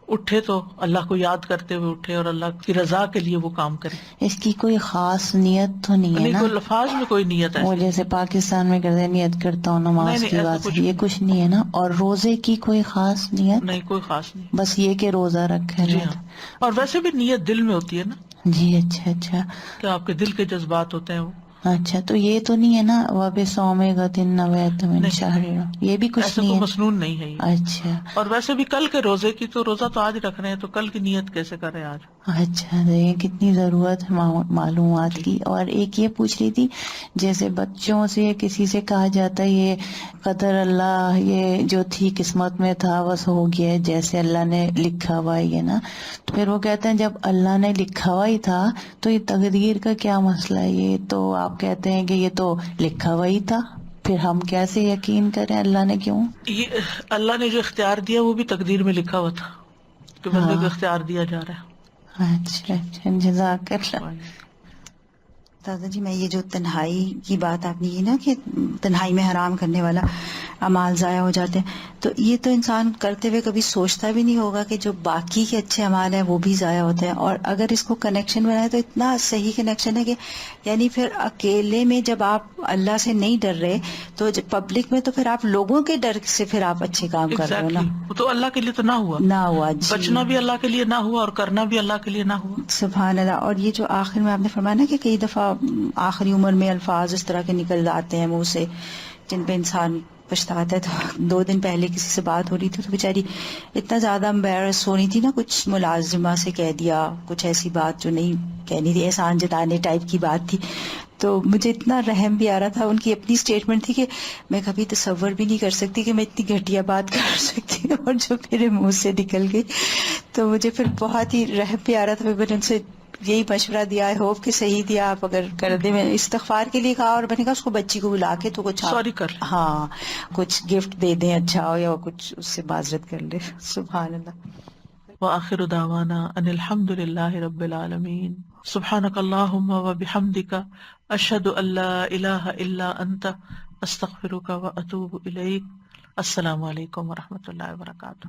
اٹھے تو اللہ کو یاد کرتے ہوئے اٹھے اور اللہ کی رضا کے لیے وہ کام کرے۔ اس کی کوئی خاص نیت تو نہیں ہے نا؟ کوئی لفاظ میں کوئی نیت ہے وہ جیسے پاکستان میں کرتے نیت کرتا ہوں نماز کی بات، یہ کچھ نہیں ہے نا؟ اور روزے کی کوئی خاص نیت نہیں، کوئی خاص نہیں، بس یہ کہ روزہ رکھے۔ جی ہاں، اور ویسے بھی نیت دل میں ہوتی ہے نا، جی اچھا اچھا، کہ آپ کے دل کے جذبات ہوتے ہیں وہ۔ اچھا، تو یہ تو نہیں ہے نا وَبِصَوْمِ نَوَیْتُ مِنْ شَهْرٍ، یہ بھی کچھ ایسا نہیں تو ہے؟ مسنون نہیں ہے یہ۔ اچھا اور ویسے بھی کل کے روزے کی تو روزہ تو آج رکھ رہے ہیں، تو کل کی نیت کیسے کریں آج؟ اچھا، یہ کتنی ضرورت ہے معلومات کی۔ اور ایک یہ پوچھ رہی تھی، جیسے بچوں سے کسی سے کہا جاتا ہے یہ قدر اللہ، یہ جو تھی قسمت میں تھا بس ہو گیا جیسے اللہ نے لکھا ہوا ہے نا، تو پھر وہ کہتے ہیں جب اللہ نے لکھا ہوا ہی تھا تو یہ تقدیر کا کیا مسئلہ ہے؟ یہ تو آپ کہتے ہیں کہ یہ تو لکھا ہوا ہی تھا، پھر ہم کیسے یقین کریں اللہ نے کیوں؟ یہ اللہ نے جو اختیار دیا وہ بھی تقدیر میں لکھا ہوا تھا کہ بندے کو اختیار دیا جا رہا ہے۔ اچھا اچھا، جزاک اللہ۔ دادا جی، میں یہ جو تنہائی کی بات آپ نے کی نا کہ تنہائی میں حرام کرنے والا اعمال ضائع ہو جاتے ہیں، تو یہ تو انسان کرتے ہوئے کبھی سوچتا بھی نہیں ہوگا کہ جو باقی کے اچھے اعمال ہیں وہ بھی ضائع ہوتے ہیں۔ اور اگر اس کو کنیکشن بنائے تو اتنا صحیح کنیکشن ہے کہ یعنی پھر اکیلے میں جب آپ اللہ سے نہیں ڈر رہے تو پبلک میں تو پھر آپ لوگوں کے ڈر سے پھر آپ اچھے کام کر رہے ہو نا۔ وہ تو اللہ کے لیے تو نہ ہوا، جی، بچنا بھی اللہ کے لیے نہ ہوا اور کرنا بھی اللہ کے لیے نہ ہوا۔ سبحان اللہ۔ اور یہ جو آخر میں آپ نے فرمایا نا کہ کئی دفعہ آخری عمر میں الفاظ اس طرح کے نکل آتے ہیں منہ سے جن پہ انسان پچھتاتا ہے۔ تو 2 دن پہلے کسی سے بات ہو رہی تھی تو بیچاری اتنا زیادہ امبیرس ہو رہی تھی نا، کچھ ملازمہ سے کہہ دیا کچھ ایسی بات جو نہیں کہنی تھی، احسان جتانے ٹائپ کی بات تھی، تو مجھے اتنا رحم بھی آ رہا تھا۔ ان کی اپنی اسٹیٹمنٹ تھی کہ میں کبھی تصور بھی نہیں کر سکتی کہ میں اتنی گھٹیا بات کر سکتی ہوں، اور جو میرے منہ سے نکل گئی تو مجھے پھر بہت ہی رحم بھی آ رہا تھا۔ میں نے ان سے یہی مشورہ دیا، آئی ہوپ کہ صحیح دیا. آپ اگر کر دیں، میں استغفار کے لیے کہا، اور میں نے کہا اس کو بچی کو بلا کے تو کچھ سوری کر لیں. ہاں کچھ گفٹ دے دیں اچھا ہو، یا کچھ اس سے معذرت کر لے. سبحان اللہ. وآخر دعوانا ان الحمد للہ رب العالمین. سبحانک اللہم وبحمدک، اشہد ان لا الہ الا انت، استغفرک واتوب الیک. السلام علیکم ورحمۃ اللہ وبرکاتہ.